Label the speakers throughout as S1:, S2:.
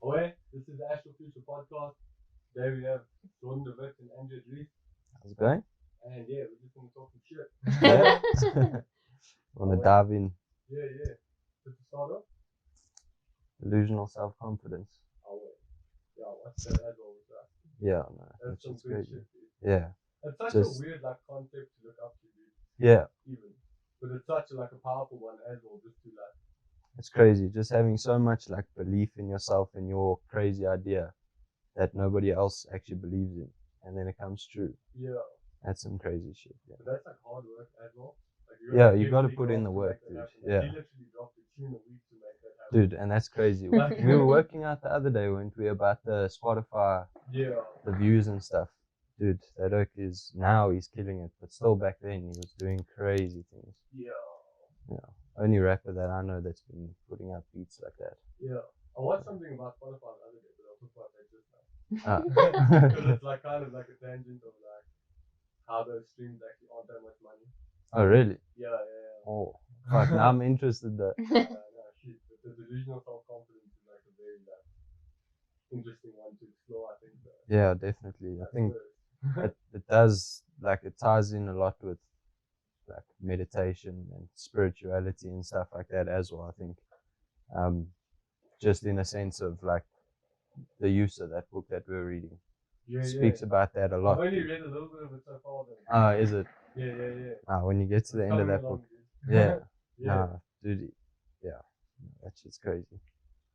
S1: Away, this is the Astral Future podcast. Today we have Witt and Andrea Dries.
S2: How's it going?
S1: And yeah, we're just going to talk some shit.
S2: Yeah. Want to dive in?
S1: Yeah. Just to start off.
S2: Delusional Self Confidence.
S1: Away. Yeah, what's that as well with that?
S2: Yeah, no,
S1: That's some
S2: that's
S1: good
S2: great.
S1: shit, dude.
S2: Yeah,
S1: It's such
S2: Just-
S1: a weird concept to look up to, dude.
S2: yeah,
S1: Even. But it's such a powerful one as well, just to
S2: it's crazy. Just having so much belief in yourself and your crazy idea that nobody else actually believes in, and then it comes true.
S1: yeah.
S2: That's some crazy shit. Yeah,
S1: But that's hard work as well.
S2: you got to put in the work, dude. Yeah,
S1: He literally dropped a tune a week to make that happen.
S2: dude, and that's crazy. We were working out the other day, weren't we, about the Spotify,
S1: Yeah.
S2: the views and stuff. Dude, that oak is now he's killing it, but still back then he was doing crazy things.
S1: Yeah.
S2: Only rapper that I know that's been putting out beats like that.
S1: Yeah. I watched something about Spotify the other day, but I'll talk about that just now. Because it's kind of like a tangent of how those streams actually aren't that much money.
S2: Oh, really?
S1: Yeah.
S2: Oh, fuck, now I'm interested though.
S1: No, shit. But the delusional self confidence is a very interesting one to explore, I think.
S2: Yeah, definitely. I think it does, it ties in a lot with meditation and spirituality and stuff like that as well, I think. Just in a sense of the use of that book that we're reading. Speaks about that a lot.
S1: I've only read a little bit of it so far.
S2: Is it?
S1: Yeah.
S2: When you get to the end of that book.
S1: Dude.
S2: Yeah.
S1: Yeah.
S2: Dude. Yeah. That shit's crazy.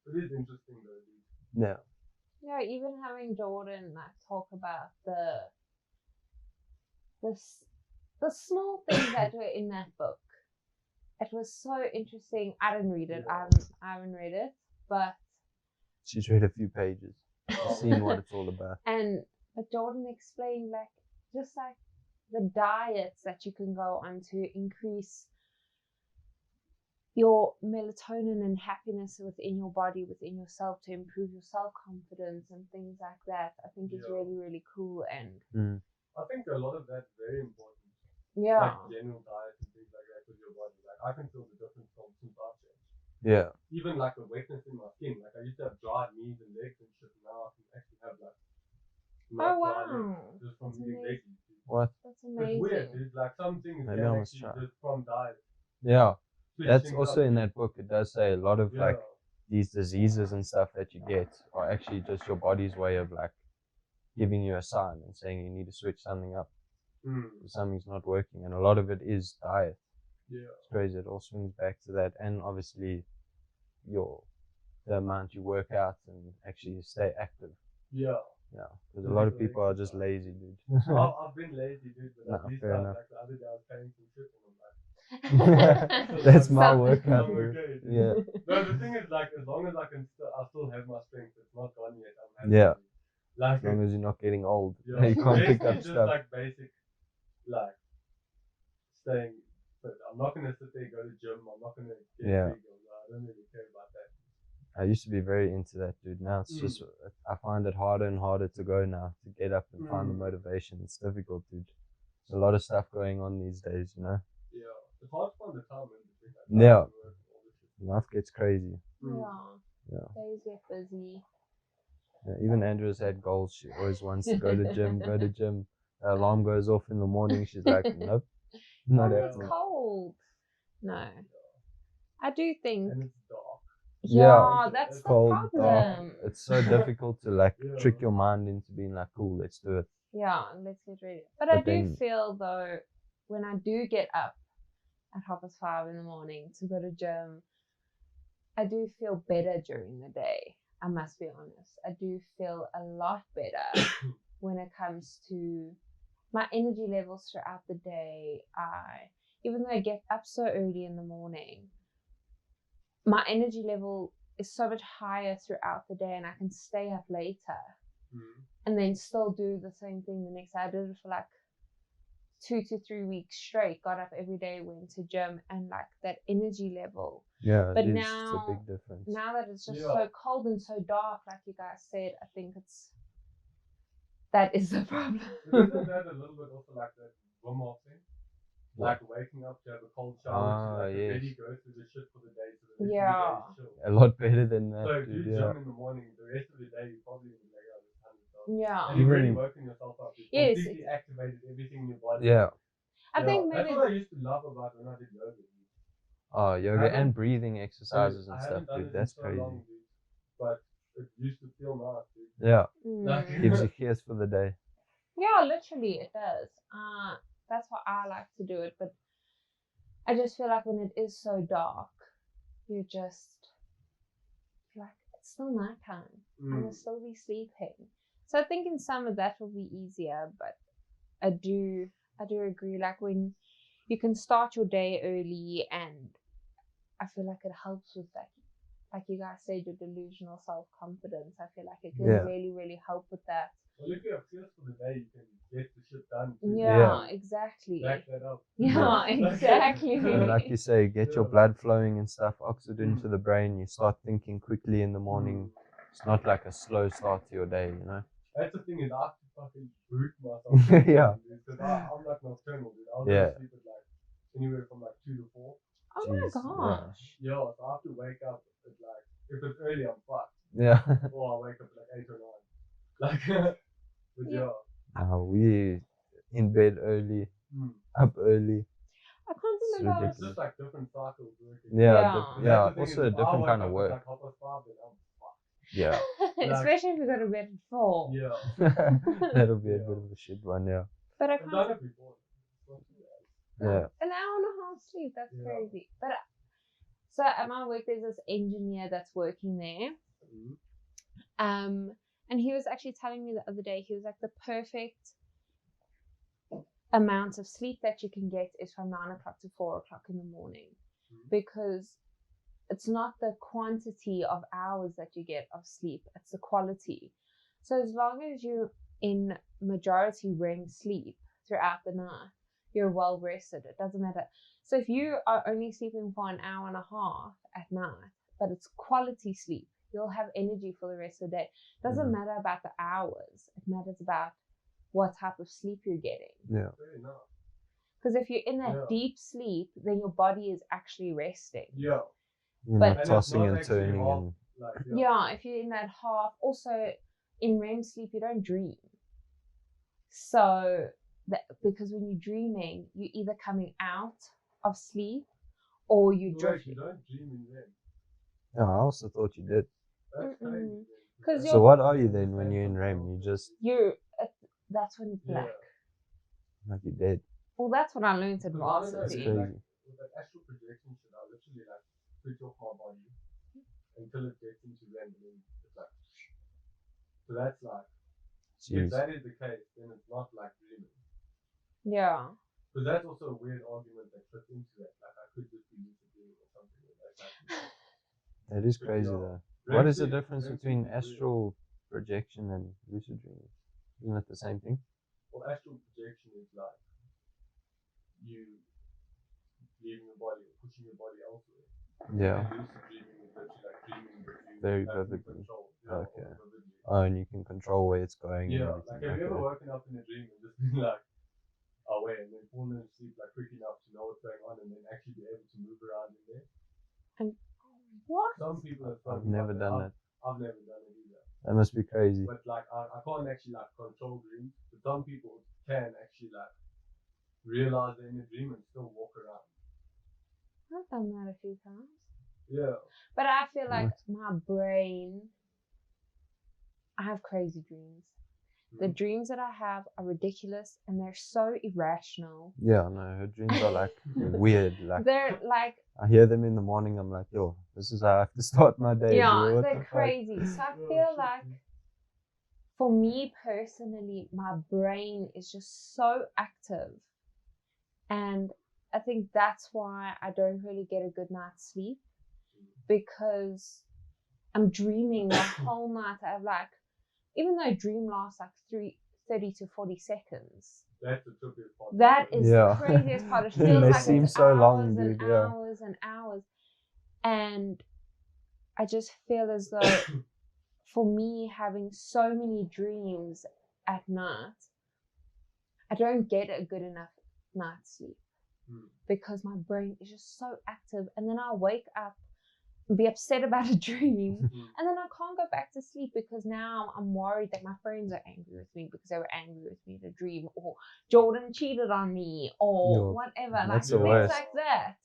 S1: It is interesting though, dude.
S2: Yeah.
S3: Yeah, even having Jordan talk about the small things that were in that book. It was so interesting. I didn't read it. I haven't read it, but
S2: She's read a few pages. She's seen what it's all about.
S3: But Jordan explained the diets that you can go on to increase your melatonin and happiness within your body, within yourself, to improve your self-confidence and things like that. I think it's really, really cool. And
S1: I think a lot of that's very important.
S3: Yeah.
S1: General diet and things like that with your body. I can feel the difference from since I've changed.
S2: Yeah.
S1: Even a weakness in my skin. I used to have dry knees and legs and shit. Now I can actually have
S3: oh wow.
S1: just from eating veggies.
S2: What?
S3: That's amazing.
S1: It's weird, dude. Some things
S2: Maybe I must
S1: actually
S2: try.
S1: just from diet.
S2: Yeah. That's
S1: Switching
S2: also
S1: up.
S2: in that book. It does say a lot of these diseases and stuff that you get are actually just your body's way of giving you a sign and saying you need to switch something up. Something's not working, and a lot of it is diet.
S1: Yeah.
S2: It's crazy. It all swings back to that, and obviously the amount you work out and actually stay active.
S1: Yeah.
S2: Yeah, because a lot of people are just lazy, dude.
S1: I've been lazy, dude, but at least
S2: fair enough.
S1: the other day I was paying some shit and I'm
S2: That's my
S1: I'm
S2: workout.
S1: okay, dude.
S2: Yeah.
S1: No, the thing is, as long as I still have my strength. It's not gone yet. I'm happy.
S2: Yeah.
S1: As
S2: As long as you're not getting old,
S1: yeah,
S2: you can't pick up
S1: just
S2: stuff.
S1: basic, staying fit. I'm not gonna sit there, go to gym. I'm not gonna get big. I don't really care about that.
S2: I used to be very into that, dude. Now it's just, I find it harder and harder to go now, to get up and find the motivation. It's difficult, dude. There's a lot of stuff going on these days, you know?
S1: Yeah. It's hard to find the time in between that.
S2: Yeah.
S1: Work, all this shit.
S2: Life gets crazy.
S3: Yeah. Days get busy.
S2: Yeah, even Andrea's had goals. She always wants to go to gym, The alarm goes off in the morning. She's like, nope, not
S3: It's
S2: happening.
S3: cold. No. I do think.
S1: And it's dark.
S3: Yeah, that's
S2: It's
S3: the
S2: cold,
S3: problem.
S2: dark. It's so difficult to trick your mind into being cool, let's do it.
S3: Yeah, let's get ready. But
S2: But
S3: I do
S2: then-
S3: feel though, when I do get up at 5:30 in the morning to go to gym, I do feel better during the day. I must be honest. I do feel a lot better when it comes to my energy levels throughout the day. Even though I get up so early in the morning, my energy level is so much higher throughout the day, and I can stay up later and then still do the same thing the next day. I did it for 2 to 3 weeks straight, got up every day, went to gym, and that energy level.
S2: Yeah,
S3: But
S2: it's
S3: now-
S2: a big difference.
S3: Now that it's just so cold and so dark, like you guys said, I think that is the problem.
S1: Isn't that a little bit also that Wim Hof thing? Waking up to have a cold shower, to
S2: yes.
S1: really go through the shit for the day. So that
S3: Yeah.
S1: chill.
S2: A lot better than that,
S1: So
S2: dude.
S1: do
S2: Yeah.
S1: gym in the morning, do the rest of the day you probably need like 100,000.
S3: Yeah.
S1: And you've really woken yourself up. You've
S3: Yes.
S1: completely activated everything in your body.
S2: Yeah.
S3: I think
S1: that's
S3: maybe
S1: what I used to love about when I did yoga.
S2: Oh, yoga
S1: haven't-
S2: and breathing exercises
S1: I
S2: and
S1: haven't
S2: stuff,
S1: done
S2: dude.
S1: it
S2: That's
S1: in so
S2: crazy.
S1: long, dude, but it used to feel nice, dude.
S2: Yeah.
S1: Like,
S2: Gives you gears for the day.
S3: Yeah, literally it does. That's why I like to do it, but I just feel like when it is so dark, you just feel like it's still nighttime. I must still be sleeping. So I think in summer that will be easier, but I do agree. Like when you can start your day early, and I feel like it helps with that. Like you guys said, your delusional self confidence. I feel like it can really, really help with that.
S1: Well, if you have skills for the day, you can get the shit done.
S3: Yeah, exactly.
S1: Back that up.
S3: Yeah, exactly.
S2: And like you say, get your blood flowing and stuff, oxygen into the brain. You start thinking quickly in the morning. It's not like a slow start to your day, you know?
S1: That's the thing is I have to fucking boot myself.
S2: Yeah.
S1: Because I'm like nocturnal, dude. I'll
S2: Yeah.
S1: go to sleep at like anywhere from like 2 to 4.
S3: Oh
S2: Jeez,
S3: my gosh.
S1: Yeah, so I have to wake up at like, if it's early, I'm fucked.
S2: Yeah.
S1: Or I wake up at like 8 or 9. Like, but yeah.
S2: We in bed early, up early.
S3: I can't
S2: It's
S3: remember.
S1: It's just like different cycles working.
S2: Yeah,
S3: Yeah.
S2: also a different kind of work.
S1: Like 5:30 and I'm fucked.
S2: Yeah.
S3: Especially if you go to bed at 4.
S1: Yeah.
S2: That'll be a bit of a shit one, yeah.
S3: But I
S1: I've done
S3: can't.
S1: it before. It's not too bad.
S2: Yeah.
S3: An hour and a half sleep. That's
S1: Yeah.
S3: crazy. But so at my work, there's this engineer that's working there. And he was actually telling me the other day, he was like, the perfect amount of sleep that you can get is from 9 o'clock to 4 o'clock in the morning, because it's not the quantity of hours that you get of sleep, it's the quality. So as long as you're in majority REM sleep throughout the night, you're well rested. It doesn't matter. So if you are only sleeping for an hour and a half at night, but it's quality sleep, you'll have energy for the rest of the day. It doesn't matter about the hours. It matters about what type of sleep you're getting.
S2: Yeah.
S1: Very nice.
S3: Because if you're in that deep sleep, then your body is actually resting.
S1: Yeah.
S2: You're
S3: But-
S2: not tossing and turning and
S1: Like,
S3: Yeah, if you're in that half. Also, in REM sleep, you don't dream. So, because when you're dreaming, you're either coming out of sleep or you're
S1: Wait,
S3: drifting.
S1: you don't dream in them.
S2: yeah, I also thought you did.
S1: That's crazy.
S3: 'Cause
S2: So what are you then when you're in REM? You just
S3: That's when it's black.
S2: like you're dead.
S3: Well, that's what I learned at
S1: That's
S3: varsity.
S2: crazy.
S1: Like, with that astral projection shit, I literally like switch off my body until it gets into REM, and then it's like. So that's like, if
S2: Jeez.
S1: that is the case, then it's not like dreaming.
S3: Yeah.
S1: Because that's also a weird argument that fits into it. Like I could just be lucid dreaming or something. Like that.
S2: That is crazy though. What is the difference between astral projection and lucid dreaming? Isn't it the same thing?
S1: Well, astral projection is like you leaving your body or pushing your body elsewhere.
S2: Yeah.
S1: And lucid dreaming is literally like dreaming that you
S2: Very
S1: have full
S2: vividly.
S1: control,
S2: Okay.
S1: or vividly.
S2: Oh, and you can control where it's going and
S1: Yeah, like
S2: everything.
S1: have you ever
S2: Okay.
S1: woken up in a dream and just been like aware and then fallen asleep like quick enough to know what's going on and then actually be able to move around in there?
S3: What?
S1: Some people have
S2: I've
S1: spoken
S2: never
S1: about
S2: done that.
S1: I've never done it either.
S2: That must be crazy.
S1: But like I can't actually like control dreams. But some people can actually like realize they're in a dream and still walk around.
S3: I've done that a few times.
S1: Yeah.
S3: But I feel like my brain, I have crazy dreams. The dreams that I have are ridiculous and they're so irrational.
S2: Yeah, no, her dreams are like weird. Like
S3: They're like,
S2: I hear them in the morning. I'm like, yo, this is how I have to start my day.
S3: yeah,
S2: bro. What
S3: they're
S2: the fuck?
S3: crazy. So I feel like, for me personally, my brain is just so active. And I think that's why I don't really get a good night's sleep, because I'm dreaming the whole night. I have like, even though a dream lasts like 30 to 40 seconds,
S1: That's the trippiest part.
S3: that is
S2: Yeah.
S3: the craziest part. It
S2: They
S3: feels like
S2: seem
S3: it's
S2: so
S3: hours
S2: long,
S3: and
S2: dude, yeah.
S3: hours and hours. And I just feel as though for me having so many dreams at night, I don't get a good enough night's sleep because my brain is just so active. And then I wake up be upset about a dream, and then I can't go back to sleep because now I'm worried that my friends are angry with me because they were angry with me in a dream, or Jordan cheated on me, or whatever. Like
S2: that's
S3: things
S2: the worst.
S3: like that.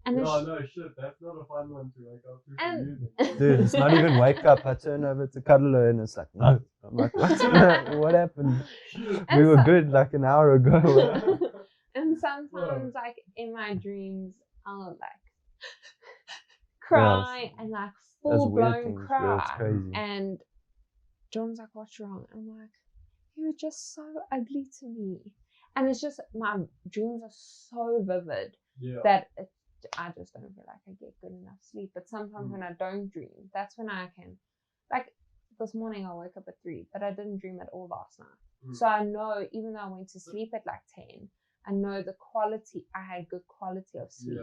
S3: And
S1: no, shit, that's not a fun one to wake up to.
S3: And
S2: Dude, it's not even wake up. I turn over to cuddle her and it's like, no. I'm like, what happened? We were good like an hour ago.
S3: And sometimes, like in my dreams, I'll like cry and like full blown cry. And John's like, "What's wrong?" I'm like, "You were just so ugly to me." And it's just my dreams are so vivid that I just don't feel like I get good enough sleep. But sometimes when I don't dream, that's when I can. Like this morning, I woke up at 3, but I didn't dream at all last night. So I know, even though I went to sleep at like 10, I know the quality. I had good quality of sleep,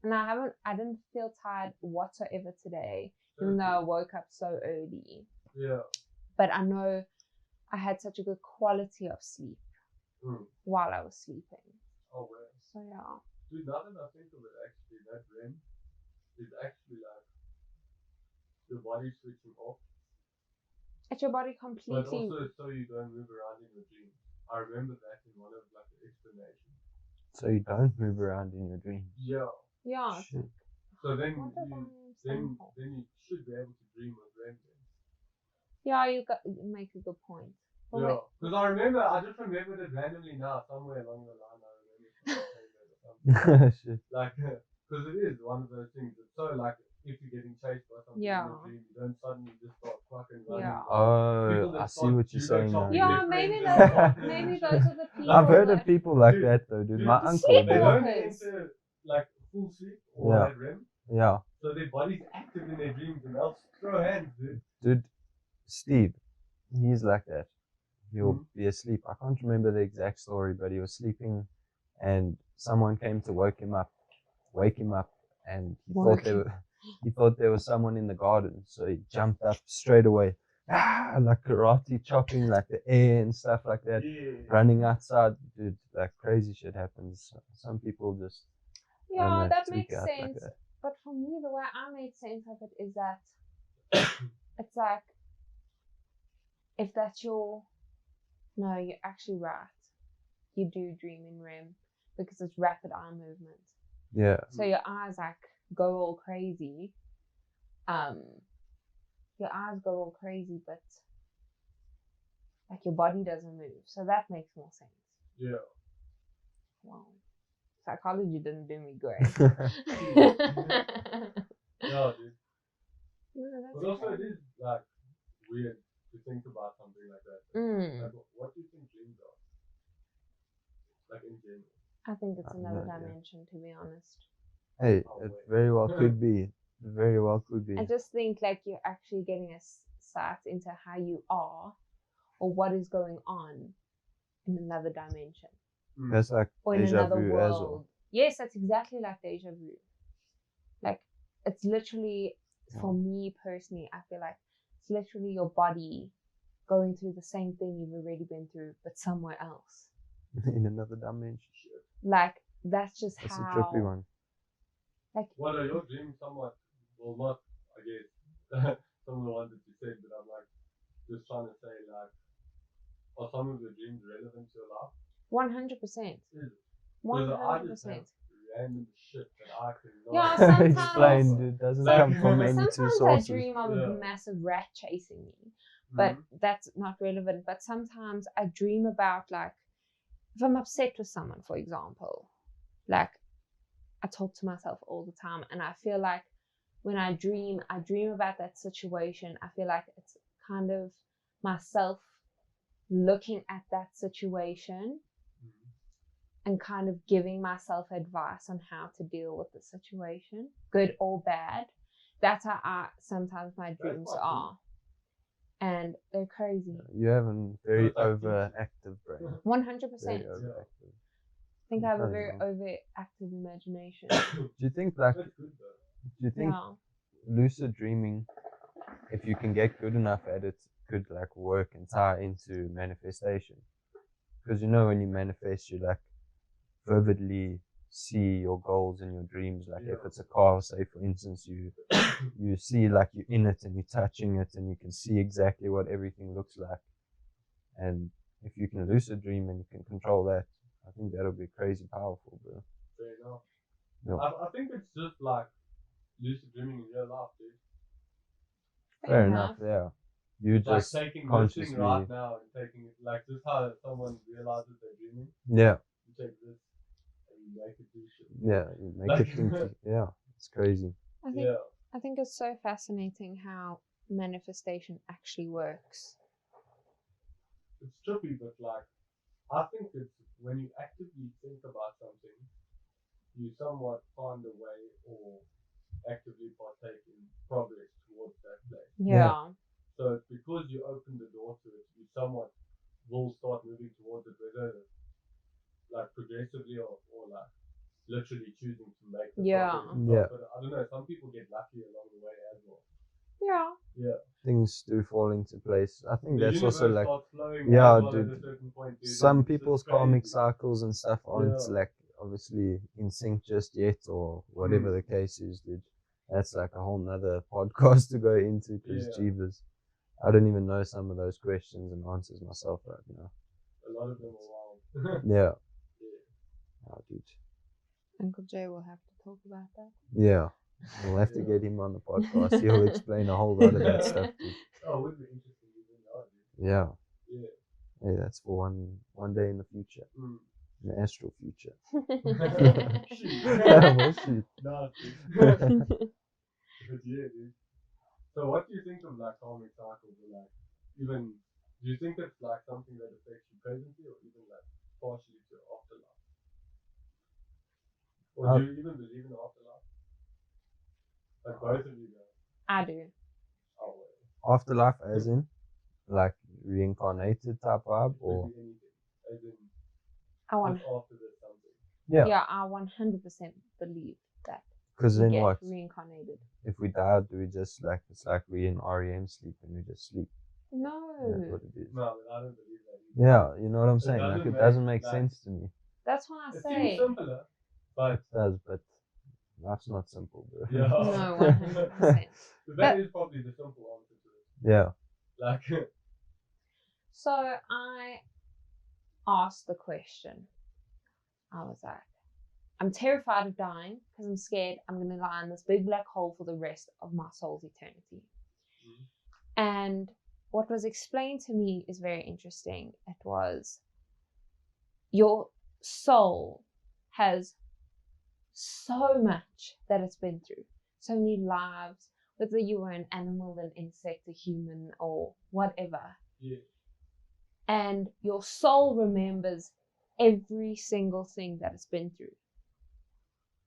S3: and I didn't feel tired whatsoever today, even though I woke up so early.
S1: Yeah.
S3: But I know I had such a good quality of sleep while I was sleeping.
S1: Oh well.
S3: So yeah.
S1: Dude, now that I think of it, actually, that REM is actually like your body switching off.
S3: It's your body completely.
S1: But also so you don't move around in your dreams. I remember that in one of like the explanations.
S2: So you don't move around in your dreams.
S1: Yeah.
S3: Yeah.
S2: Shit.
S1: So then you should be able to dream with REM.
S3: Yeah, you make a good point.
S1: Yeah, because I just remembered it randomly now, somewhere along the line. I remember saying that or something.
S2: Shit.
S1: Like, because it is one of those things. It's so like if you're getting chased by something in your dream, you don't suddenly just start fucking running.
S3: Yeah.
S2: Oh, I see what you're saying now.
S3: Yeah, maybe those are the people.
S2: I've heard of people like that though, dude. My uncle,
S1: they don't enter like full sleep or that REM.
S2: Yeah.
S1: So their body's active in their dreams and they'll throw hands, dude.
S2: Dude, Steve, he's like that. He'll be asleep. I can't remember the exact story, but he was sleeping and someone came to wake him up, and he thought there was someone in the garden. So he jumped up straight away, like karate chopping like the air and stuff like that, running outside. Dude, like crazy shit happens. Some people just
S3: that makes sense. Like that. But for me, the way I made sense of it is that it's like, if that's your, no, you're actually right. You do dream in REM because it's rapid eye movement.
S2: Yeah.
S3: So your eyes like go all crazy. Your eyes go all crazy, but like your body doesn't move. So that makes more sense.
S1: Yeah.
S3: Wow. Psychology didn't do me great.
S1: Yeah, dude.
S3: No,
S1: but also it is like weird to think about something like that. Like, what do you think dreams are? Like in general.
S3: I think it's another dimension, to be honest.
S2: Hey, it very well could be. Very well could be.
S3: I just think like you're actually getting a sight into how you are or what is going on in another dimension.
S2: That's like
S3: or in
S2: deja
S3: another
S2: vu
S3: world.
S2: as well.
S3: Yes, that's exactly like deja vu. Like it's literally, for me personally, I feel like it's literally your body going through the same thing you've already been through, but somewhere else.
S2: In another dimension.
S3: Like that's just
S2: that's
S3: how.
S2: That's a trippy one.
S3: Like,
S1: what are your dreams somewhat? Well, not, I guess, some of the ones that you said, but I'm like just trying to say, like, are some of your dreams relevant to your life?
S3: 100%. 100%.
S1: Random shit that I can
S3: not
S2: explain. It doesn't come from any two sources.
S3: Sometimes I dream of a massive rat chasing me, but that's not relevant. But sometimes I dream about, like, if I'm upset with someone, for example, like I talk to myself all the time, and I feel like when I dream about that situation. I feel like it's kind of myself looking at that situation and kind of giving myself advice on how to deal with the situation, good or bad. That's how sometimes my dreams are. And they're crazy.
S2: You have a very overactive brain.
S3: 100%.
S2: Very overactive.
S3: I think I have a very overactive imagination.
S2: Do you think lucid dreaming, if you can get good enough at it, could like work and tie into manifestation? Because when you manifest, you like vividly see your goals and your dreams. Like if it's a car, say for instance, you see like you're in it and you're touching it and you can see exactly what everything looks like. And if you can lucid dream and you can control that, I think that'll be crazy powerful, bro.
S1: Fair enough.
S2: Yeah.
S1: I think it's just like lucid dreaming in real life, dude.
S2: Fair enough, yeah. You
S1: It's
S2: just
S1: like taking this
S2: consciously,
S1: thing right now and taking it, like just how someone realizes they're dreaming.
S2: yeah,
S1: You take this and you make it do shit.
S2: yeah, you make it think, yeah, it's crazy.
S3: I think it's so fascinating how manifestation actually works.
S1: It's trippy, but like, I think it's when you actively think about something, you somewhat find a way or actively partake in progress towards that place.
S3: Yeah.
S1: So it's because you open the door to it, you somewhat will start moving towards it, whether like progressively or like literally choosing to make the progress.
S2: Yeah.
S1: But I don't know, some people get lucky along the way as well.
S3: Yeah.
S2: Things do fall into place. I think
S1: The
S2: that's also
S1: universe
S2: like,
S1: starts flowing
S2: yeah,
S1: as well
S2: dude,
S1: at a certain point, dude,
S2: some
S1: and it's
S2: people's
S1: just crazy.
S2: karmic cycles and stuff aren't
S1: Yeah.
S2: like obviously in sync just yet, or whatever the case is, dude. That's like a whole nother podcast to go into, because jeebus, I don't even know some of those questions and answers myself right now.
S1: A lot of them are wild.
S2: Yeah.
S1: Yeah.
S2: Oh, dude.
S3: Uncle Jay will have to talk about that.
S2: Yeah. We'll have to get him on the podcast. He'll explain a whole lot of that stuff, dude.
S1: Oh, it would be interesting even now, dude.
S2: Yeah.
S1: Yeah.
S2: Hey, that's for one day in the future. In the astral future.
S1: Shoot.
S2: Well, shoot.
S1: Nah, dude. But yeah, dude. So what do you think of like karmic cycles, or like even do you think it's like something that affects you presently or even like partially to afterlife? Or do you even believe in the afterlife? Like both of you guys?
S3: I do.
S1: Oh wait.
S2: Afterlife as in like reincarnated type vibe, or
S1: Could be anything. As in
S3: I want.
S1: just after there's something.
S2: yeah.
S3: Yeah, I 100% believe that.
S2: Because
S3: We
S2: then
S3: get
S2: what?
S3: reincarnated.
S2: If we die, do we just like, it's like we in REM sleep and we just sleep?
S3: No.
S2: That's what it is.
S1: No, but I don't believe that either.
S2: Yeah, you know what I'm saying? Like it doesn't make sense to me.
S3: That's why I
S1: It
S3: say.
S1: seems simpler, but
S2: It does, but life's not simple, bro.
S1: yeah.
S3: No, 100%.
S1: But that is probably the simple answer to it.
S2: Yeah.
S1: Like
S3: So I asked the question. I was like, I'm terrified of dying because I'm scared I'm going to lie in this big black hole for the rest of my soul's eternity. And what was explained to me is very interesting. It was your soul has so much that it's been through, so many lives, whether you were an animal, an insect, a human, or whatever.
S1: yeah.
S3: And your soul remembers every single thing that it's been through.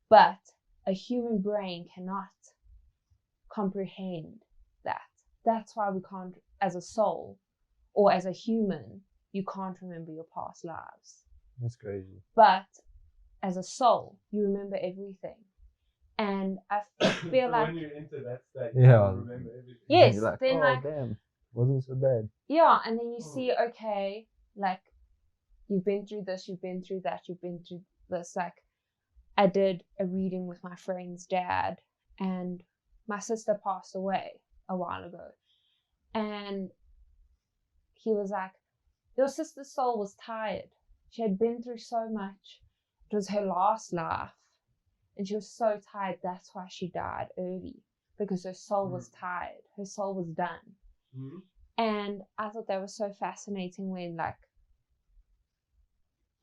S3: But a human brain cannot comprehend that. That's why we can't, as a soul or as a human, you can't remember your past lives.
S2: That's crazy.
S3: But as a soul, you remember everything. And I feel
S1: So
S3: like,
S1: when you're into that state,
S2: Yeah.
S1: you remember everything.
S3: yes,
S2: You're like,
S3: then
S2: oh
S3: like,
S2: damn, wasn't so bad.
S3: yeah, and then you see, okay, like you've been through this, you've been through that, you've been through this. Like I did a reading with my friend's dad, and my sister passed away a while ago. And he was like, your sister's soul was tired. She had been through so much. It was her last life. And she was so tired. That's why she died early. Because her soul was tired. Her soul was done.
S1: Mm-hmm.
S3: And I thought that was so fascinating when like,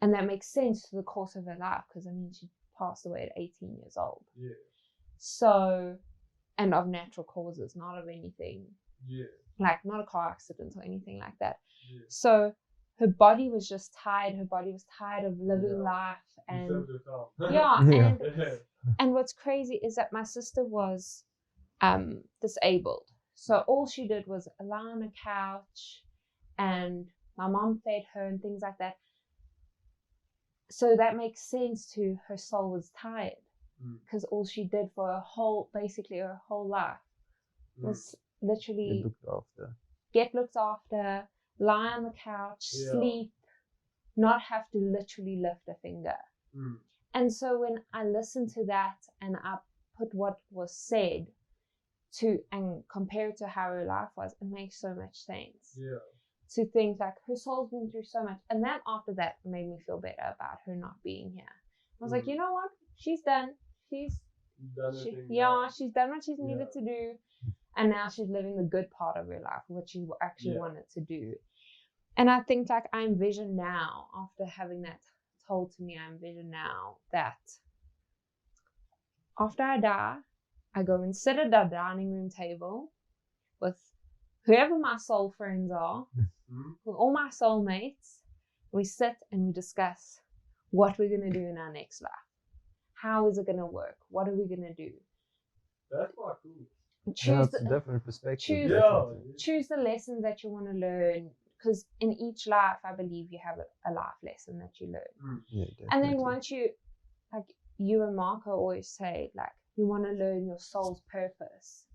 S3: and that makes sense to the course of her life. Because I mean, she passed away at 18 years old.
S1: Yeah.
S3: So, and of natural causes, not of anything.
S1: Yeah.
S3: Like not a car accident or anything like that.
S1: Yeah.
S3: So her body was just tired. Her body was tired of living life. And
S2: Yeah.
S3: and what's crazy is that my sister was disabled. So all she did was lie on a couch, and my mom fed her and things like that. So that makes sense to her soul was tired, because all she did for basically her whole life was literally get looked after, lie on the couch, sleep, not have to literally lift a finger. And so when I listen to that and I put what was said to and compare it to how her life was, it makes so much sense.
S1: Yeah.
S3: To think like her soul's been through so much, and then after that made me feel better about her not being here. I was like, you know what? She's done. She's done what she's needed to do, and now she's living the good part of her life, what she actually wanted to do. And I think like I envision now, after having that told to me, I envision now that after I die, I go and sit at the dining room table with whoever my soul friends are, with all my soulmates. We sit and we discuss what we're going to do in our next life. How is it going to work? What are we going to do?
S1: That's quite cool.
S2: It's a different perspective.
S3: Choose the lessons that you want to learn, because in each life, I believe you have a life lesson that you learn.
S2: Yeah,
S3: and then once you, like you and Marco always say, like, you want to learn your soul's purpose.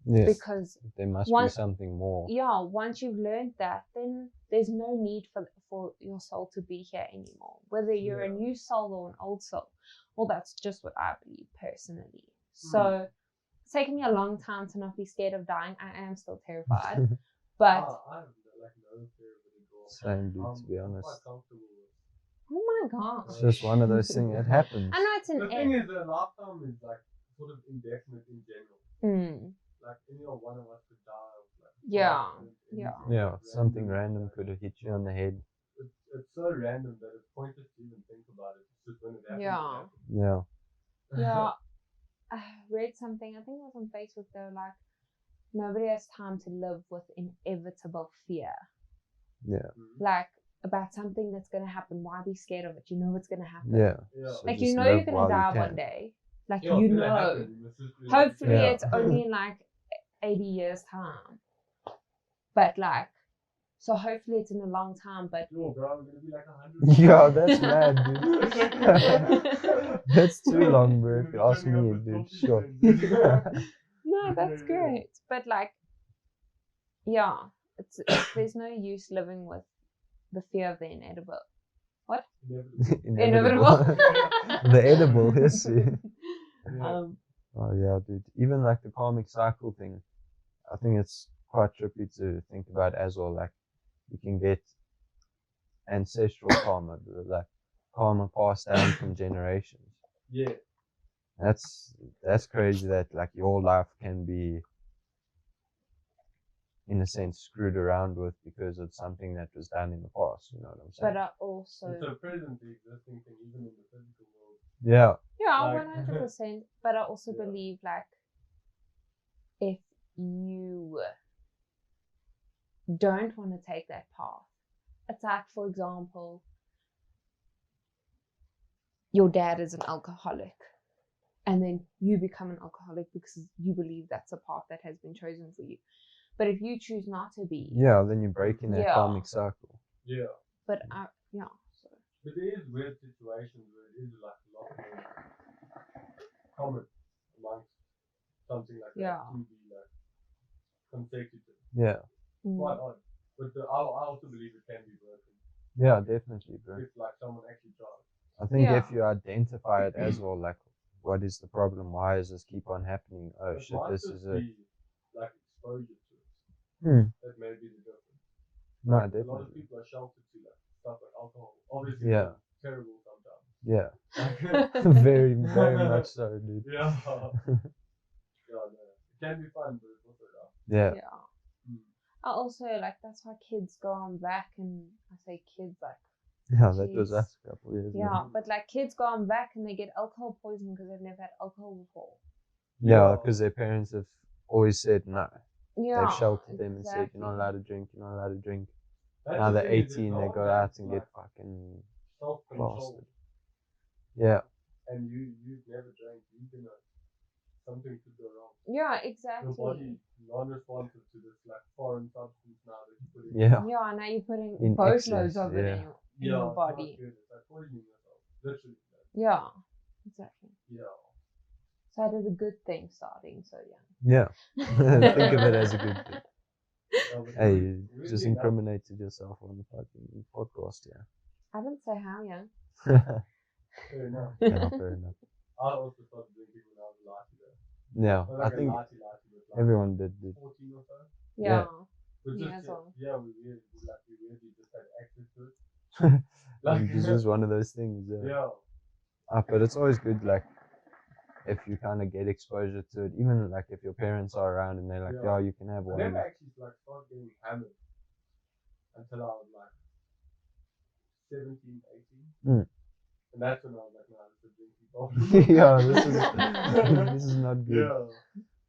S2: Yes,
S3: because
S2: there must be something more.
S3: Yeah, once you've learned that, then there's no need for your soul to be here anymore. Whether you're a new soul or an old soul. Well, that's just what I believe personally. So it's taken me a long time to not be scared of dying. I am still terrified. But
S1: I have like no fear of it at all.
S2: Same, dude, to be honest.
S1: I'm quite comfortable with.
S3: Oh my god.
S2: It's just one of those things that happens.
S3: I know it's
S1: the thing is, the lifetime is like sort of indefinite in general. Like any one of us could die of like
S2: something random could have hit you on the head.
S1: It's so random that it's pointless to even think about it. It's just when it happens.
S3: Yeah. I read something, I think it was on Facebook, they were like, nobody has time to live with inevitable fear.
S2: Yeah.
S3: Like about something that's gonna happen. Why be scared of it? You know it's gonna happen.
S2: Yeah.
S3: So like you know you're gonna die one day. Like you know. Hopefully it's only in like 80 years time. But like, so hopefully it's in a long time, but
S1: yo, bro, I'm gonna be like 100.
S2: Yo, that's mad, dude. That's too long, bro, if you ask me, dude. Sure.
S3: No, that's great. But like, yeah, it's there's no use living with the fear of the inedible. What? Inevitable.
S2: The edible, yes.
S3: Oh
S2: yeah, dude. Even like the karmic cycle thing, I think it's quite trippy to think about as well. Like, you can get ancestral karma, like karma passed down from generations.
S1: Yeah.
S2: That's crazy that like your life can be, in a sense, screwed around with because of something that was done in the past. You know what I'm saying?
S3: But I also.
S1: It's a presently existing thing, even in the physical world.
S2: Yeah.
S3: Yeah, 100%. But I also believe like, if you don't want to take that path, it's like, for example, your dad is an alcoholic and then you become an alcoholic because you believe that's a path that has been chosen for you. But if you choose not to be,
S2: then you're breaking that karmic cycle.
S1: Yeah.
S3: But so.
S1: But there is weird situations where it is like a lot more common amongst something like that to be like consecutive.
S2: Yeah.
S1: Quite odd. But I also believe it can be broken.
S2: Yeah, definitely, bro.
S1: If like someone actually tries.
S2: I think if you identify it as well, like, what is the problem? Why does this keep on happening? Oh shit, this is it.
S1: Like exposure to it. That may be the difference.
S2: No,
S1: like,
S2: definitely.
S1: A lot of people are sheltered to like stuff like alcohol. Obviously, terrible sometimes.
S2: Yeah. Very, very much so, dude.
S1: Yeah. It can be fun, but it's also rough.
S2: Yeah.
S3: I also like, that's why kids go on back, and I say kids like.
S2: Yeah, that was us a couple of years ago.
S3: Yeah, but like kids go on back and they get alcohol poisoning because they've never had alcohol before.
S2: Yeah, because their parents have always said no.
S3: Yeah.
S2: They've sheltered them and said, you're not allowed to drink, you're not allowed to drink. Now they're 18, they go out and get fucking blasted. Yeah.
S1: And you've never drank, something could go wrong.
S3: Yeah, exactly.
S1: Your body non-responsive to this like foreign substance now that you put in.
S2: Yeah.
S3: Yeah, now you're putting
S2: In
S3: boatloads of it in
S1: Yeah,
S3: your body.
S1: It's like poisoning yourself, literally.
S3: Yeah, exactly.
S1: Yeah.
S3: So I did a good thing starting so young.
S2: Yeah. Think of it as a good thing. Hey, you just incriminated yourself on the fucking podcast,
S3: I didn't say how young.
S1: Fair enough.
S2: Yeah, fair enough.
S1: I also started drinking when I was lighty though.
S2: Yeah,
S1: Not
S2: I
S1: like
S2: think
S1: lighty, but like
S2: everyone did.
S1: 14 or so.
S3: Yeah.
S1: But
S3: Me
S1: just,
S3: as well.
S1: yeah, we weirdly just had access to it.
S2: Like, this is one of those things.
S1: Yeah.
S2: But it's always good, like, if you kind of get exposure to it, even like if your parents are around and they're like,
S1: Yeah.
S2: you can have
S1: I
S2: one.
S1: never actually like started getting hammered until I was like 17, 18.
S2: Mm.
S1: And that's when I was like, nah, this is drinking problem.
S2: Yeah, this is not good.
S1: Yeah.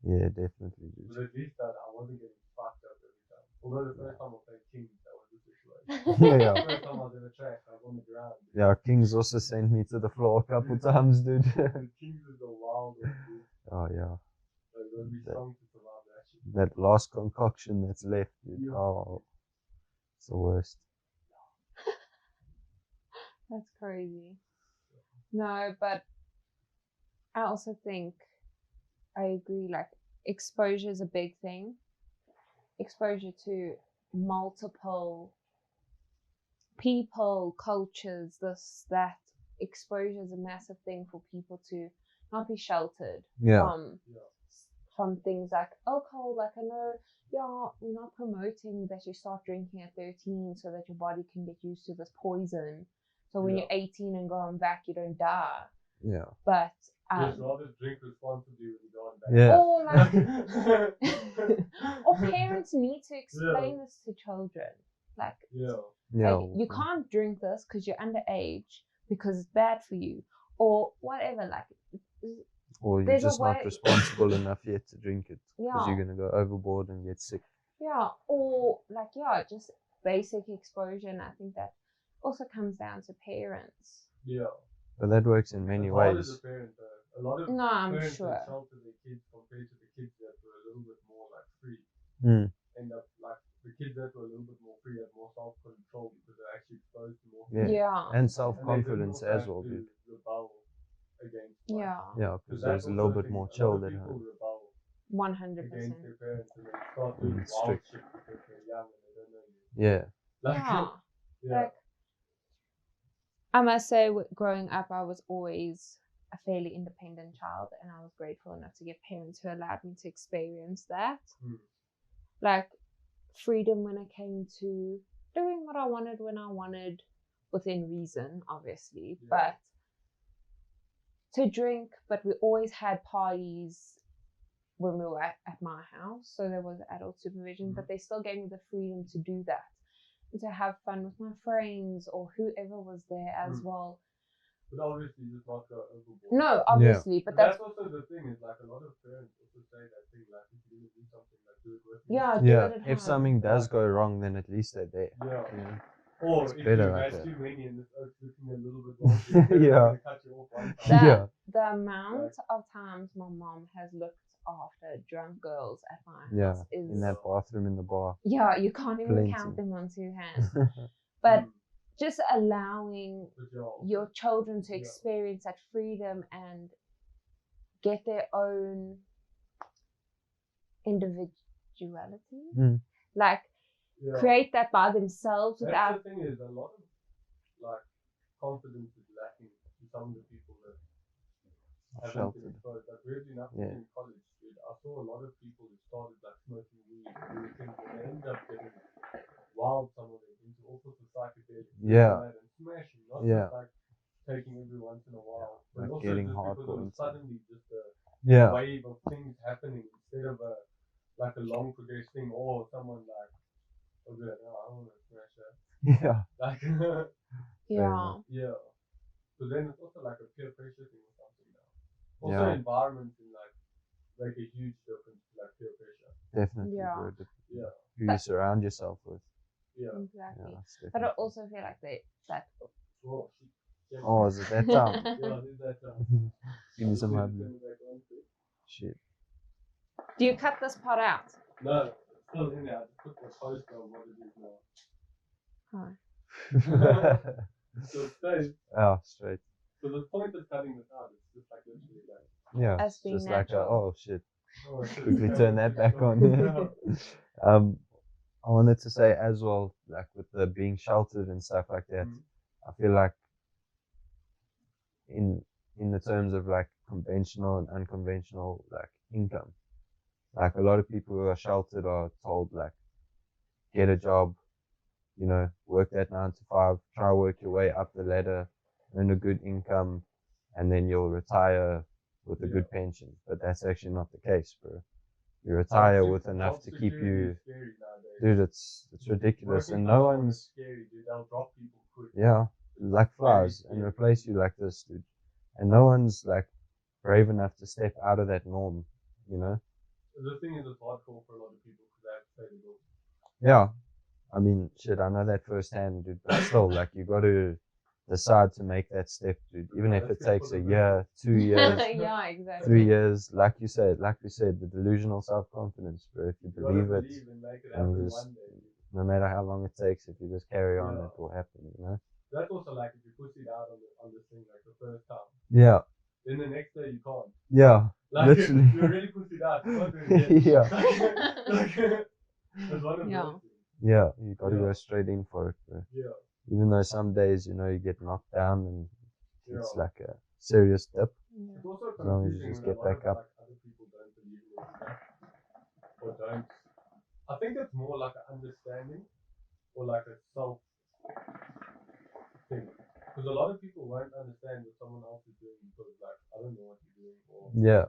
S2: Yeah, definitely. Dude.
S1: But at least I wasn't getting fucked up every time. Although the first time I played Kings, that was the situation.
S2: Yeah.
S1: The first time I was in a track, I was on the ground.
S2: Yeah, Kings also sent me to the floor a couple times, dude.
S1: The Kings is the wild one, dude.
S2: Oh yeah.
S1: So you gotta be strong to survive that shit.
S2: That last concoction that's left, dude.
S1: Yeah.
S2: Oh, it's the worst.
S3: That's crazy. No, but I also think I agree, like exposure is a big thing. Exposure to multiple people, cultures, this, that. Exposure is a massive thing for people to not be sheltered from things like alcohol. Like I know, we're not promoting that you start drinking at 13 so that your body can get used to this poison. So when you're 18 and going back, you don't die.
S2: Yeah.
S3: But
S1: just rather drink responsibly when you go on back.
S2: Yeah.
S3: Or like, or parents need to explain this to children. Like, like you can't drink this because you're underage because it's bad for you, or whatever. Like,
S2: or you're just not responsible enough yet to drink it because you're gonna go overboard and get sick.
S3: Yeah, or like just basic exposure, and I think that also comes down to parents.
S1: Yeah.
S2: But that works in many ways.
S1: As a parent, a lot of
S3: sure.
S1: parents that shelter their kids compared to the kids that were a little bit more like free. End up like the kids that were a little bit more free have more self-control because they're actually exposed to more.
S2: And self-confidence as well, dude.
S1: Rebel against.
S2: Yeah, because there's a little bit more chill at home.
S3: 100%.
S1: Against their parents and they start doing wild shit because they're young and they don't know you.
S2: Yeah.
S3: Like, I must say, growing up, I was always a fairly independent child, and I was grateful enough to get parents who allowed me to experience that. Like, freedom when it came to doing what I wanted when I wanted, within reason, obviously, but to drink. But we always had parties when we were at my house, so there was adult supervision, but they still gave me the freedom to do that. To have fun with my friends or whoever was there as well.
S1: But obviously just not go overboard.
S3: No, obviously, but
S1: that's also the thing, is like a lot of parents also say that thing, like if you're gonna do something, like do it with me.
S2: Yeah, if something does go wrong, then at least they're there.
S1: Yeah. Or
S2: it's
S1: if
S2: better
S1: you
S2: like
S1: had
S2: that.
S1: too many and it's looking a little bit wrong, cut you off one time.
S3: The amount of times my mom has looked after drunk girls at my house is
S2: in that bathroom in the bar.
S3: Yeah, you can't even count them on two hands. But just allowing your children to experience that freedom and get their own individuality, like create that by themselves without.
S1: The thing is, a lot of like confidence is lacking to some of the people that haven't been exposed. Like weirdly enough, in college, I saw a lot of people who started like smoking weed, doing things, and they ended up getting wild, some of them, into all sorts of psychedelics. And smashing, not just like taking every once in a while, but also
S2: getting
S1: just because it was suddenly just a wave of things happening instead of a long progressed thing, or someone like, oh good, no, I want to smash that. Like So then it's also like a peer pressure thing or something now. Also environments in like make a huge difference to like peer pressure.
S2: Definitely. Who you surround yourself with.
S3: Exactly. But I also feel like that.
S2: Oh, is it that time?
S1: It is that time.
S2: Give me some help. Shit.
S3: Do you cut this part out?
S1: No, it's still in there. I just put the poster of what it is now. So it stays.
S2: Straight.
S1: So the point of cutting this out is just like literally like.
S2: Yeah,
S3: as being
S2: just
S3: natural.
S2: Like shit. Quickly turn that back on. I wanted to say as well, like with the being sheltered and stuff like that, I feel like in the terms of like conventional and unconventional like income. Like a lot of people who are sheltered are told like, get a job, you know, work that 9 to 5, try work your way up the ladder, earn a good income, and then you'll retire with a good pension. But that's actually not the case, bro. You retire with enough to keep you. Dude, it's ridiculous, and no one's.
S1: Scary, dude. They'll drop people quick.
S2: Yeah, like flies, and replace you like this, dude. And no one's like brave enough to step out of that norm, you know.
S1: The thing is, it's hardcore for a lot of people because they have to pay the bills.
S2: Yeah, I mean, shit, I know that firsthand, dude. But still, like, you got to decide to make that step, dude. Even if it takes a year, 2 years,
S3: yeah, exactly.
S2: 3 years, like we said, the delusional self confidence, bro. If you believe it, and you just, no matter how long it takes, if you just carry on, it will happen, you know.
S1: That's also like if you push it out on this thing like the first time.
S2: Yeah.
S1: Then the next day you can't.
S2: Yeah.
S1: Like
S2: literally.
S1: you really push it out. You can't do it again.
S2: Yeah.
S1: It's one of those things.
S2: Yeah, you got to go straight in for it, bro.
S1: Yeah.
S2: Even though some days, you know, you get knocked down and it's like a serious dip.
S1: It's also
S2: As long as you
S1: confusing
S2: just
S1: when
S2: get
S1: a lot
S2: back
S1: of
S2: up.
S1: like, other people don't believe in it or don't. I think it's more like an understanding or like a self thing. Because a lot of people won't understand what someone else is doing because like I don't know what you're doing or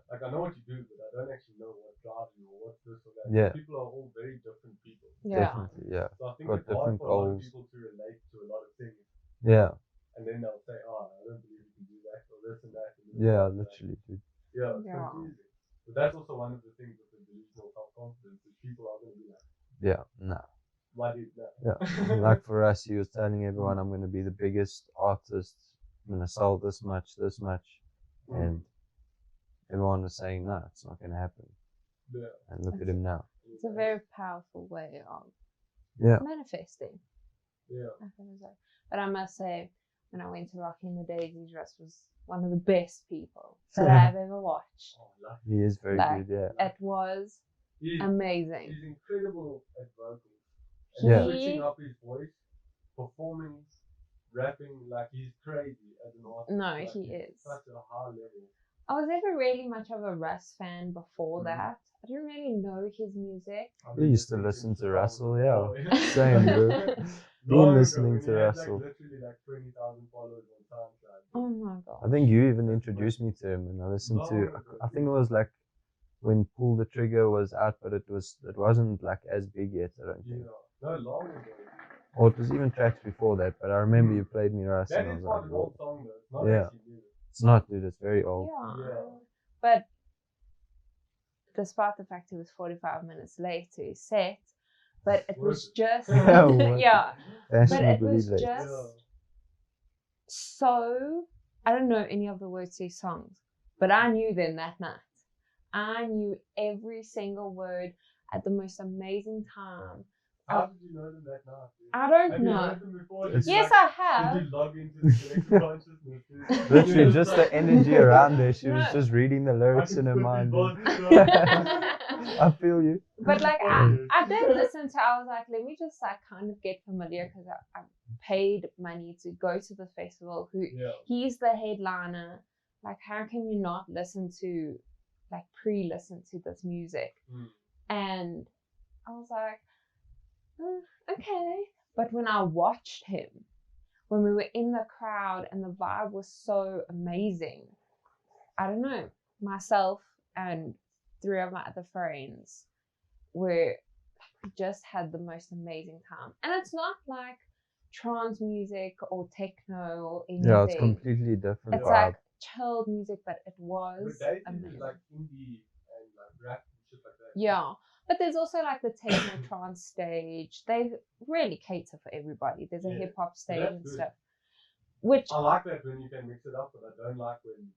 S1: like I know what you do but I don't actually know what drives you or what's this or that.
S2: Yeah.
S1: People are all very different people.
S2: Definitely, yeah.
S1: So I think
S2: Got
S1: it's hard
S2: different
S1: for a lot of
S2: goals.
S1: people to relate to a lot of things.
S2: Yeah.
S1: And then they'll say, oh, I don't believe you can do that or this and that. And this
S2: Yeah,
S1: and that.
S2: literally, dude.
S1: Yeah, it's confusing. But that's also one of the things with the delusional self-confidence is people are going to be like,
S2: Yeah, nah.
S1: why did that?
S2: Yeah. Like for us, he was telling everyone, I'm going to be the biggest artist. I'm going to sell this much. And everyone was saying, no, it's not going to happen.
S1: Yeah.
S2: And look at him now.
S3: It's a very powerful way of manifesting.
S1: Yeah.
S3: But I must say, when I went to Rocking the Daisies, Russ was one of the best people that I've ever watched.
S1: Oh,
S2: he is very good, yeah.
S3: It was amazing.
S1: He's incredible at vocals.
S2: And
S1: switching up his voice, performing, rapping, like he's crazy as an artist.
S3: No,
S1: like,
S3: he is.
S1: Such a high level.
S3: I was never really much of a Russ fan before that. I didn't really know his music.
S2: We used to listen to Russell, yeah. Same, bro. Been listening to Russell.
S1: Like literally like 20,000 followers on SoundCloud.
S3: Oh my god.
S2: I think you even introduced me to him, and I listened to. I think it was like when Pull the Trigger was out, but it wasn't like as big yet. I don't think.
S1: Yeah. No, long ago.
S2: Or it was even tracks before that, but I remember you played me Russ, and I was like,
S1: an old song though. It's not actually new.
S2: It's not, dude. It's very old.
S3: Yeah. But despite the fact he was 45 minutes late to his set, but it was just yeah. But it was just so. I don't know any of the words to his songs, but I knew them that night. I knew every single word at the most amazing time.
S1: How did you know them that night? Dude?
S3: I don't
S1: have
S3: know.
S1: You heard them before?
S3: Yes, I have.
S1: Did you log into the collective consciousness?
S2: Literally, just the energy around there. She was just reading the lyrics in her mind. I feel you.
S3: But like, I did listen to. I was like, let me just like kind of get familiar because I paid money to go to the festival. He's the headliner. Like, how can you not listen to, like, pre-listen to this music? And I was like, okay. But when I watched him, when we were in the crowd and the vibe was so amazing, I don't know, myself and 3 of my other friends we just had the most amazing time. And it's not like trance music or techno or anything.
S2: Yeah, it's completely different.
S3: It's like chilled music, but it was amazing.
S1: Like indie and like rap and shit like that.
S3: Yeah. But there's also like the techno trance stage. They really cater for everybody. There's a hip hop stage and stuff. Which
S1: I like that when you can mix it up, but I don't like when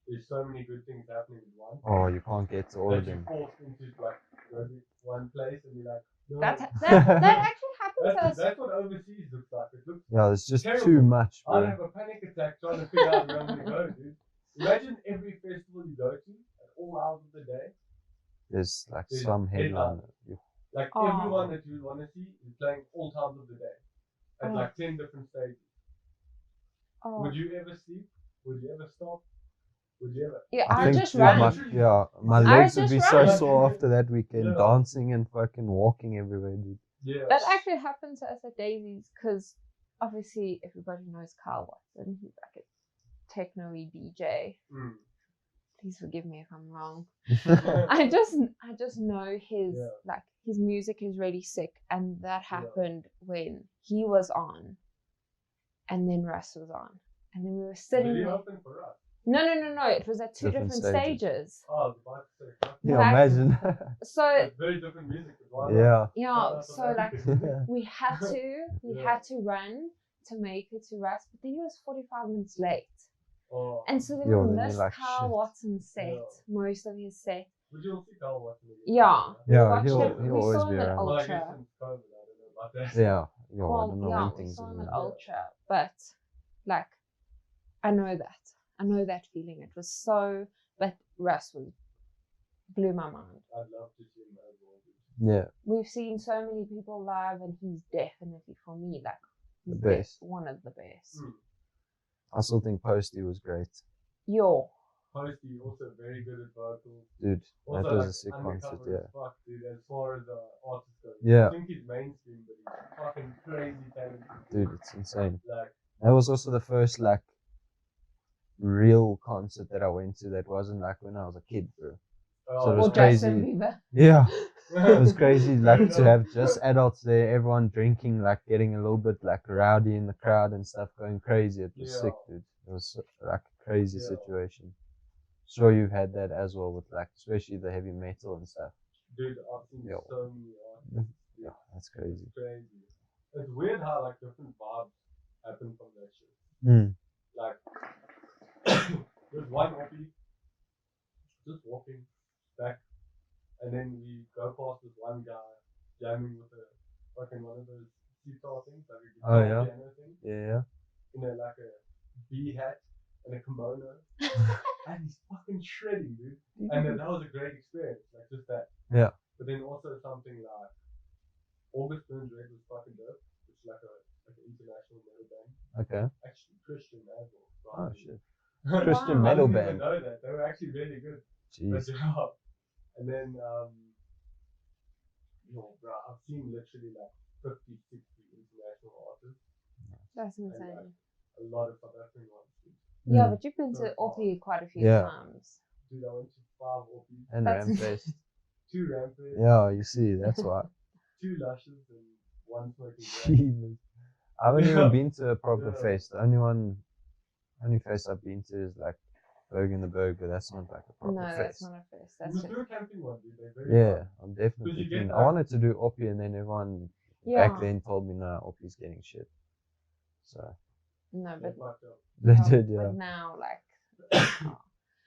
S1: there's so many good things happening in one.
S2: Oh, you can't get to all of them.
S1: You're forced into like go to one place and you're like, no.
S3: That actually happened to us.
S1: That's what overseas looks like. It looks
S2: it's just
S1: terrible.
S2: too much, bro.
S1: I'd have a panic attack trying to figure out where I'm gonna go, dude. Imagine every festival you go to at all hours of the day.
S2: There's like some headliner.
S1: Like everyone that you want to see is playing all times of the day at like 10 different stages. Would you ever sleep? Would you ever stop? Would you ever?
S3: Yeah,
S2: I
S3: I
S2: think,
S3: just
S2: yeah,
S3: run.
S2: my
S3: I
S2: legs would
S3: just
S2: be so
S3: run.
S2: sore after that weekend,
S1: Yeah.
S2: dancing and fucking walking everywhere, dude.
S1: Yeah.
S3: That actually happened to us at Daisy's because obviously everybody knows Carl Watson. He's like a techno-y DJ.
S1: Mm.
S3: Please forgive me if I'm wrong. I just know his like his music is really sick, and that happened when he was on, and then Russ was on, and then we were sitting
S1: Did he
S3: there.
S1: open for us?
S3: No. It was at two different stages.
S1: Oh, I was about to say.
S2: Yeah,
S3: Like,
S2: imagine.
S3: So
S1: It's very different music as well.
S3: yeah, so like we had to run to make it to Russ, but then he was 45 minutes late.
S1: Oh.
S3: And so then
S2: Yo,
S3: we
S2: then you're
S3: missed
S2: like,
S3: Carl
S2: shit.
S3: Watson's set,
S1: Yeah.
S3: most of his set.
S1: Would you see Carl Watson again?
S3: Yeah.
S2: Yeah,
S3: we watched
S2: he'll
S3: it. We
S2: always
S3: saw
S2: be
S3: him at
S2: around.
S1: Well, I guess
S3: Ultra.
S1: since COVID, I don't know about that.
S2: Yeah, I
S3: Well,
S2: don't know
S3: yeah,
S2: when
S3: we
S2: things
S3: saw
S2: are
S3: him
S2: gonna
S3: at
S2: be.
S3: Ultra, but like, I know that feeling. It was so, but Russ blew my mind.
S1: I'd love to see him as well.
S2: Yeah,
S3: We've seen so many people live, and he's definitely for me like
S2: the
S3: he's
S2: best.
S3: one of the best.
S1: Mm.
S2: I still think Posty was great.
S3: Yo,
S1: Posty also very good at vocals.
S2: Dude,
S1: Also,
S2: that was
S1: like,
S2: a sick
S1: undercover
S2: concert,
S1: as
S2: yeah.
S1: fuck, dude, as far as artists go.
S2: Yeah.
S1: I think he's mainstream, but he's fucking crazy talented.
S2: Dude, it's insane.
S1: Like,
S2: That was also the first, like, real concert that I went to that wasn't, like, when I was a kid, bro. So it was
S3: or
S2: crazy.
S3: Justin Bieber.
S2: Yeah, it was crazy, like, to have just adults there, everyone drinking, like, getting a little bit, like, rowdy in the crowd and stuff, going crazy. It was sick, dude. It was, like, a crazy situation. Sure you've had that as well with, like, especially the heavy metal and stuff.
S1: Dude, I've seen
S2: Yo.
S1: so many artists.
S2: Yeah, that's crazy.
S1: It's crazy. It's weird how, like, different vibes happen from that shit.
S2: Mm.
S1: Like, there's one oppie, just walking back, and then we go past this one guy jamming with a fucking one of those guitar things, like a guitar piano thing,
S2: Yeah.
S1: in a like a bee hat and a kimono, and he's fucking shredding, dude. And then that was a great experience, like just that.
S2: Yeah.
S1: But then also something like August Burns Red was fucking dope, which is like an international metal band.
S2: Okay.
S1: Actually Christian as well.
S2: Oh, shit.
S1: Wow.
S2: Christian metal
S1: I didn't
S2: band.
S1: even know that. They were actually really good. But
S2: Jeez.
S1: yeah. And then, bro, I've seen literally like 50, 60 international artists.
S3: That's
S1: And
S3: insane.
S1: like a lot of South African ones.
S3: Yeah,
S2: Mm.
S3: but you've been
S1: So
S3: to Oppie quite a few
S2: Yeah.
S3: times.
S1: Dude, I went to 5 Oppies,
S2: And
S3: That's-
S2: Rampfest.
S1: 2 Rampage,
S2: Yeah, you see, that's why.
S1: 2 Lushes, and 1 Smoking Gun.
S2: Jesus. I haven't even been to a proper
S1: Yeah.
S2: fest. The only fest I've been to is like Berg in the Berg, but that's not like a proper
S3: No, that's
S2: fest.
S3: not a fest.
S1: You
S3: That's
S1: must
S3: just
S1: do a camping one, dude. They're very
S2: Yeah,
S1: fun.
S2: I'm definitely
S1: you get
S2: keen. I
S1: like-
S2: wanted to do Oppie, and then everyone
S3: yeah.
S2: back then told me, no, Oppie's getting shit. So
S3: No,
S1: They
S3: but
S1: fucked up.
S2: they
S3: yeah,
S2: did, yeah.
S3: But now, like,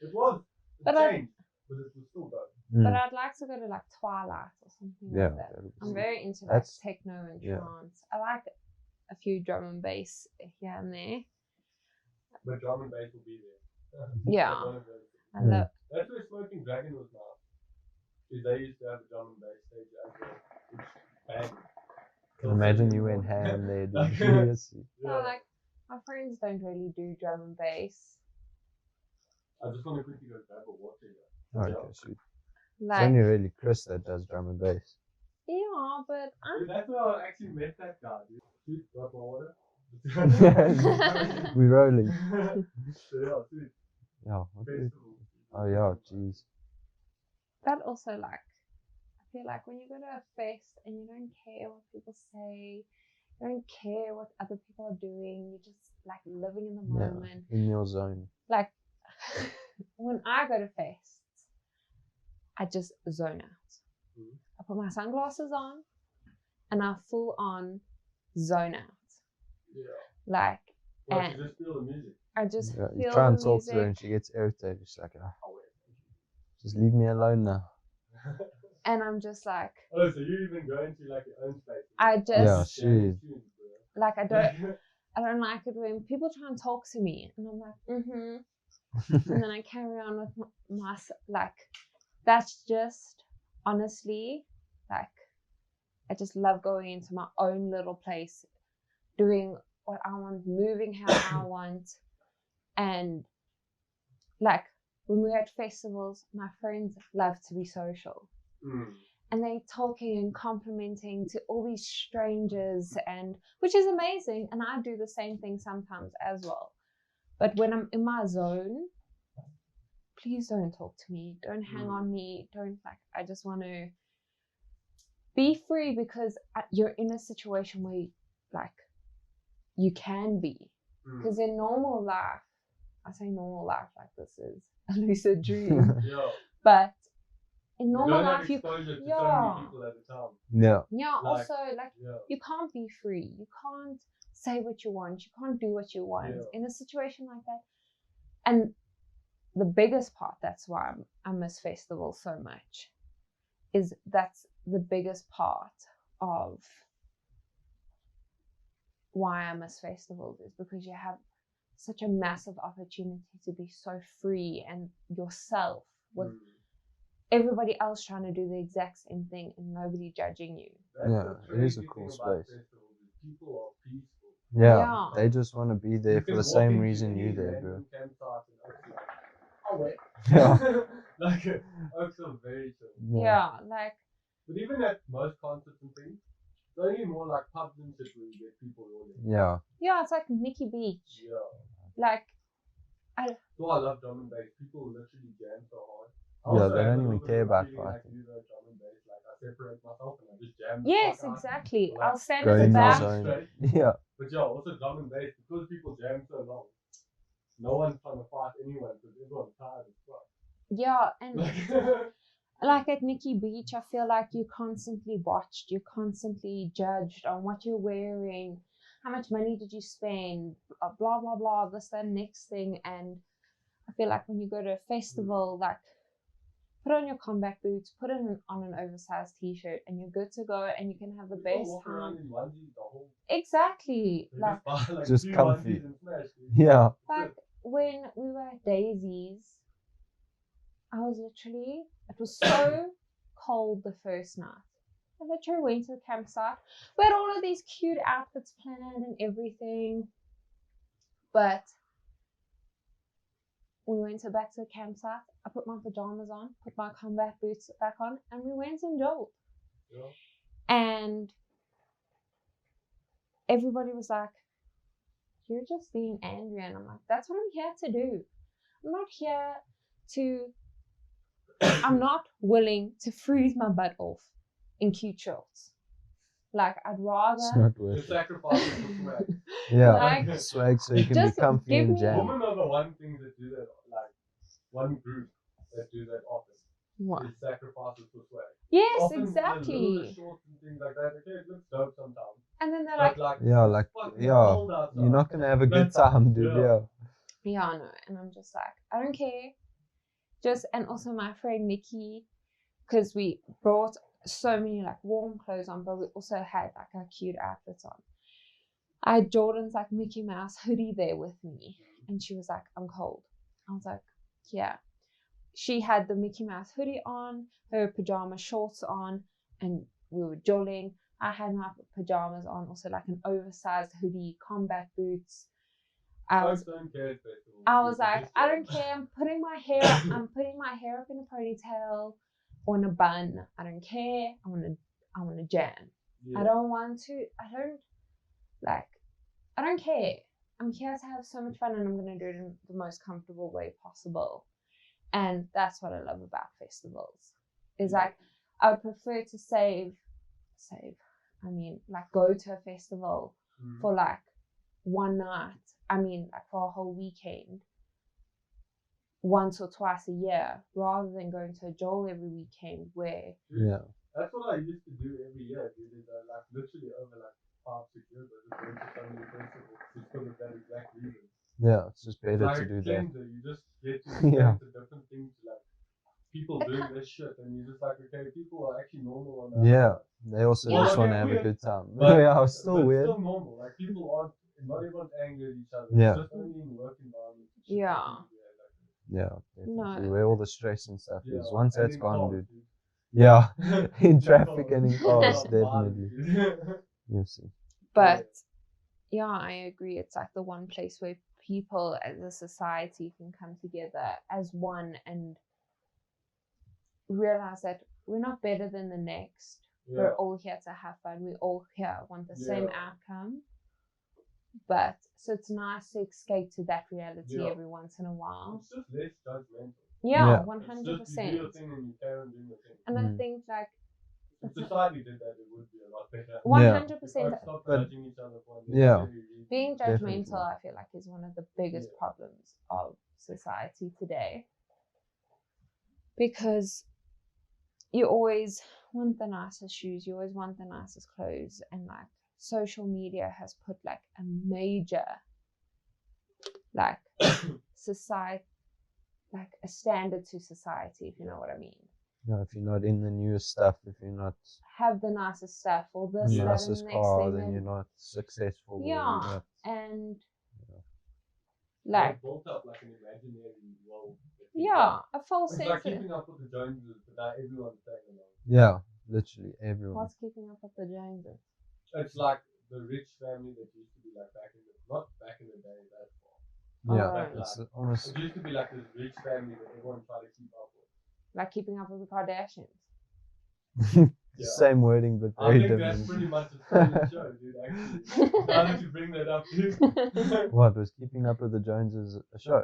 S1: It was. It
S3: But I-
S1: changed, but it was still dope.
S2: Mm.
S3: but I'd like to go to like Twilight or something
S2: Yeah,
S3: like that.
S2: that would be
S3: I'm
S2: sick.
S3: very into like
S2: That's-
S3: techno and
S2: yeah.
S3: trance. I like a few drum and bass here and there.
S1: But drum and bass will be there.
S3: Yeah.
S1: That's one of those.
S3: I
S2: Mm.
S3: love.
S1: That's where Smoking Dragon was now. Is they used to have a drum and bass stage as well. Which bang.
S2: Can imagine you went ham there, dude. Yes.
S3: No, like my friends don't really do drum and bass.
S1: I just want to quickly go grab a water here.
S2: Okay, sweet. It's
S3: Like,
S2: only really Chris that does drum and bass.
S3: yeah, but
S1: Dude, that's where I actually met that guy, dude. Dude, got my water.
S2: We rolling.
S1: So yeah, dude.
S2: Yeah. Okay.
S1: Festival.
S2: Oh yeah, jeez.
S3: that also like I feel like when you go to a fest and you don't care what people say, you don't care what other people are doing, you're just like living in the
S2: Yeah.
S3: moment.
S2: In your zone.
S3: Like when I go to fests, I just zone out.
S1: Mhm.
S3: I put my sunglasses on and I full on zone out.
S1: Yeah.
S3: Like
S1: Well,
S3: And-
S1: you just feel the music.
S3: I just
S2: Yeah,
S3: feel
S2: you try and
S3: the
S2: talk to her
S3: music,
S2: and she gets irritated. She's like, just leave me alone now.
S3: and I'm just like
S1: Oh, so you even go into like your own space?
S3: I just
S2: Yeah,
S1: Jamming
S2: she-
S1: tunes, bro.
S3: like I don't like it when people try and talk to me and I'm like, and then I carry on with my like that's just honestly like I just love going into my own little place, doing what I want, moving how I want, And like when we're at festivals, my friends love to be social. And they talking and complimenting to all these strangers, and which is amazing. And I do the same thing sometimes as well. But when I'm in my zone, please don't talk to me. Don't hang on me. Don't like. I just want to be free, because you're in a situation where you can be. Because in normal life, I say normal life like this is a lucid dream, but in normal life, you
S1: to so many people at a time.
S3: Also, you can't be free. You can't say what you want. You can't do what you want in a situation like that. And the biggest part, that's why I miss festivals so much, is that's the biggest part of why I miss festivals, is because you have such a massive opportunity to be so free and yourself with everybody else trying to do the exact same thing and nobody judging you.
S2: It is a cool space.
S1: People are peaceful.
S2: Yeah, they just want to be there for the same reason you there, bro.
S1: Like Oaks are very chill. But even at most concerts and things, it's only more like pubs and shit where you get people rolling.
S3: Yeah, it's like Nikki Beach.
S1: I love drum and bass. People literally jam so hard.
S2: They don't even care about fighting.
S1: I separate myself and I just jam.
S3: Yes, exactly.
S1: Out.
S3: I'll stand at the back.
S1: But also drum and bass, because people jam so long, no one's trying to fight anyone because everyone's tired as fuck.
S3: Yeah, and like at Nikki Beach, I feel like you're constantly watched, you're constantly judged on what you're wearing, how much money did you spend, blah, blah, blah, this, that, next thing. And I feel like when you go to a festival, like, put on your combat boots, put on an oversized t-shirt, and you're good to go, and you can have the best
S1: walk
S3: time.
S1: Around in onesies the whole...
S3: Exactly.
S1: Like
S2: just comfy.
S3: Like when we were at Daisy's, I was literally, it was so cold the first night. I literally went to the campsite. We had all of these cute outfits planned and everything. But we went back to the campsite. I put my pajamas on, put my combat boots back on, and we went and jolted. And everybody was like, you're just being angry. And I'm like, that's what I'm here to do. I'm not here to... I'm not willing to freeze my butt off in cute shorts. Like, I'd rather...
S2: It's not worth it.
S1: Sacrifice for swag.
S2: Like, swag so you can be comfy and jam.
S1: Women are the one thing that do that, like, one group that do that often.
S3: What?
S1: Is sacrifices for swag.
S3: Yes,
S1: often
S3: exactly.
S1: The shorts and things like that, okay, it looks dope sometimes.
S3: And then they're
S2: you're not going to have a good time, dude.
S3: Yeah, I know. And I'm just like, I don't care. And also my friend Nikki, because we brought so many like warm clothes on, but we also had like our cute outfits on. I had Jordan's like Mickey Mouse hoodie there with me, and she was like, I'm cold. I was like, yeah. She had the Mickey Mouse hoodie on, her pajama shorts on, and we were jolling. I had my pajamas on, also like an oversized hoodie, combat boots. I was like, I don't care. I'm putting my hair up in a ponytail or in a bun. I don't care. I want to jam. I don't care. I'm here to have so much fun, and I'm going to do it in the most comfortable way possible. And that's what I love about festivals. Is like, I would prefer to go to a festival for like one night. Like for a whole weekend, once or twice a year, rather than going to a Joel every weekend where...
S1: That's what I used to do every year, dude. Like literally over like 5-6 years, I just went to so many festivals just for that exact reason.
S2: Yeah, it's just better to do that.
S1: You just get to experience the different things, like people doing this shit, and you're just like, okay, people are actually normal on that.
S2: They also just want to have a good time. It's still weird.
S1: It's still normal. Like people aren't... Not everyone's angry at each other.
S2: Yeah.
S1: It's just only in work environments.
S2: Definitely. Where all the stress and stuff is. Once
S1: and
S2: that's gone, dude.
S1: Yeah.
S2: In traffic and in cars, definitely. You see.
S3: But I agree. It's like the one place where people as a society can come together as one and realize that we're not better than the next.
S1: Yeah.
S3: We're all here to have fun. We all here want the same outcome. But so it's nice to escape to that reality every once in a while.
S1: It's just less judgmental.
S3: Yeah, 100%.
S1: It's just you do your thing and you carry on doing your thing.
S3: And I think like
S1: if society did that, it would be a lot better.
S3: 100%.
S1: Stop judging each other for
S3: being judgmental, I feel like, is one of the biggest problems of society today. Because you always want the nicest shoes, you always want the nicest clothes, and like social media has put like a major like society, like a standard to society, if you know what I mean.
S2: No, if you're not in the newest stuff, if you're not
S3: have the nicest stuff or this,
S2: the
S3: that,
S2: nicest
S3: and the next
S2: car,
S3: thing,
S2: then you're not successful.
S3: Yeah, and
S1: Like
S3: like
S1: built up like an imaginary world.
S3: a false
S1: It's
S3: sense
S1: like
S3: of
S1: keeping up with the Joneses, but now everyone's saying along.
S2: Yeah, literally everyone.
S3: what's keeping up with the Joneses.
S1: It's like the rich family that used to be like not back in the day that far.
S2: Yeah,
S3: Alright.
S2: it's honest.
S1: It used to be like this rich family that everyone tried to keep up with.
S3: Like keeping up with the Kardashians.
S2: Same wording, but
S1: I
S2: very
S1: think
S2: different.
S1: that's pretty much a stolen show, dude, actually. Now that you bring that up, dude.
S2: What was Keeping Up with the Joneses a show?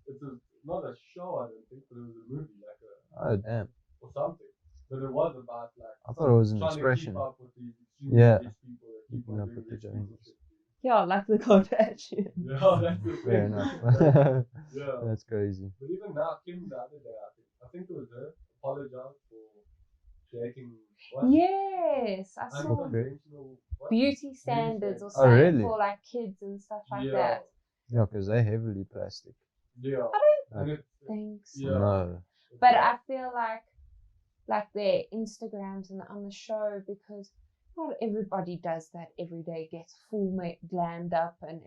S1: It's not a show, I don't think, but it was a movie, like
S2: Oh damn!
S1: or something. But it was about like
S2: I thought it was an
S1: trying
S2: expression.
S1: to keep up with these extremely rich people that keep
S2: Keeping
S1: on
S2: up
S1: doing
S2: with the
S1: rich people
S2: Joneses.
S1: shit, dude.
S3: Yeah, like the Kardashians.
S1: Yeah, that's the thing.
S2: Fair enough.
S1: Yeah.
S2: That's crazy.
S1: But even now, Kim the other day, I think it was her, apologized for creating what?
S3: Yes, I saw
S1: Unconventional what?
S3: beauty standards or
S2: Oh,
S3: something
S2: really?
S3: for like kids and stuff like
S1: Yeah.
S3: that.
S2: Yeah, because they're heavily plastic.
S1: Yeah.
S3: I
S1: And it,
S3: Thanks.
S1: yeah.
S2: No.
S3: But I feel like their Instagrams and on the show, because not everybody does that every day, gets full glammed up and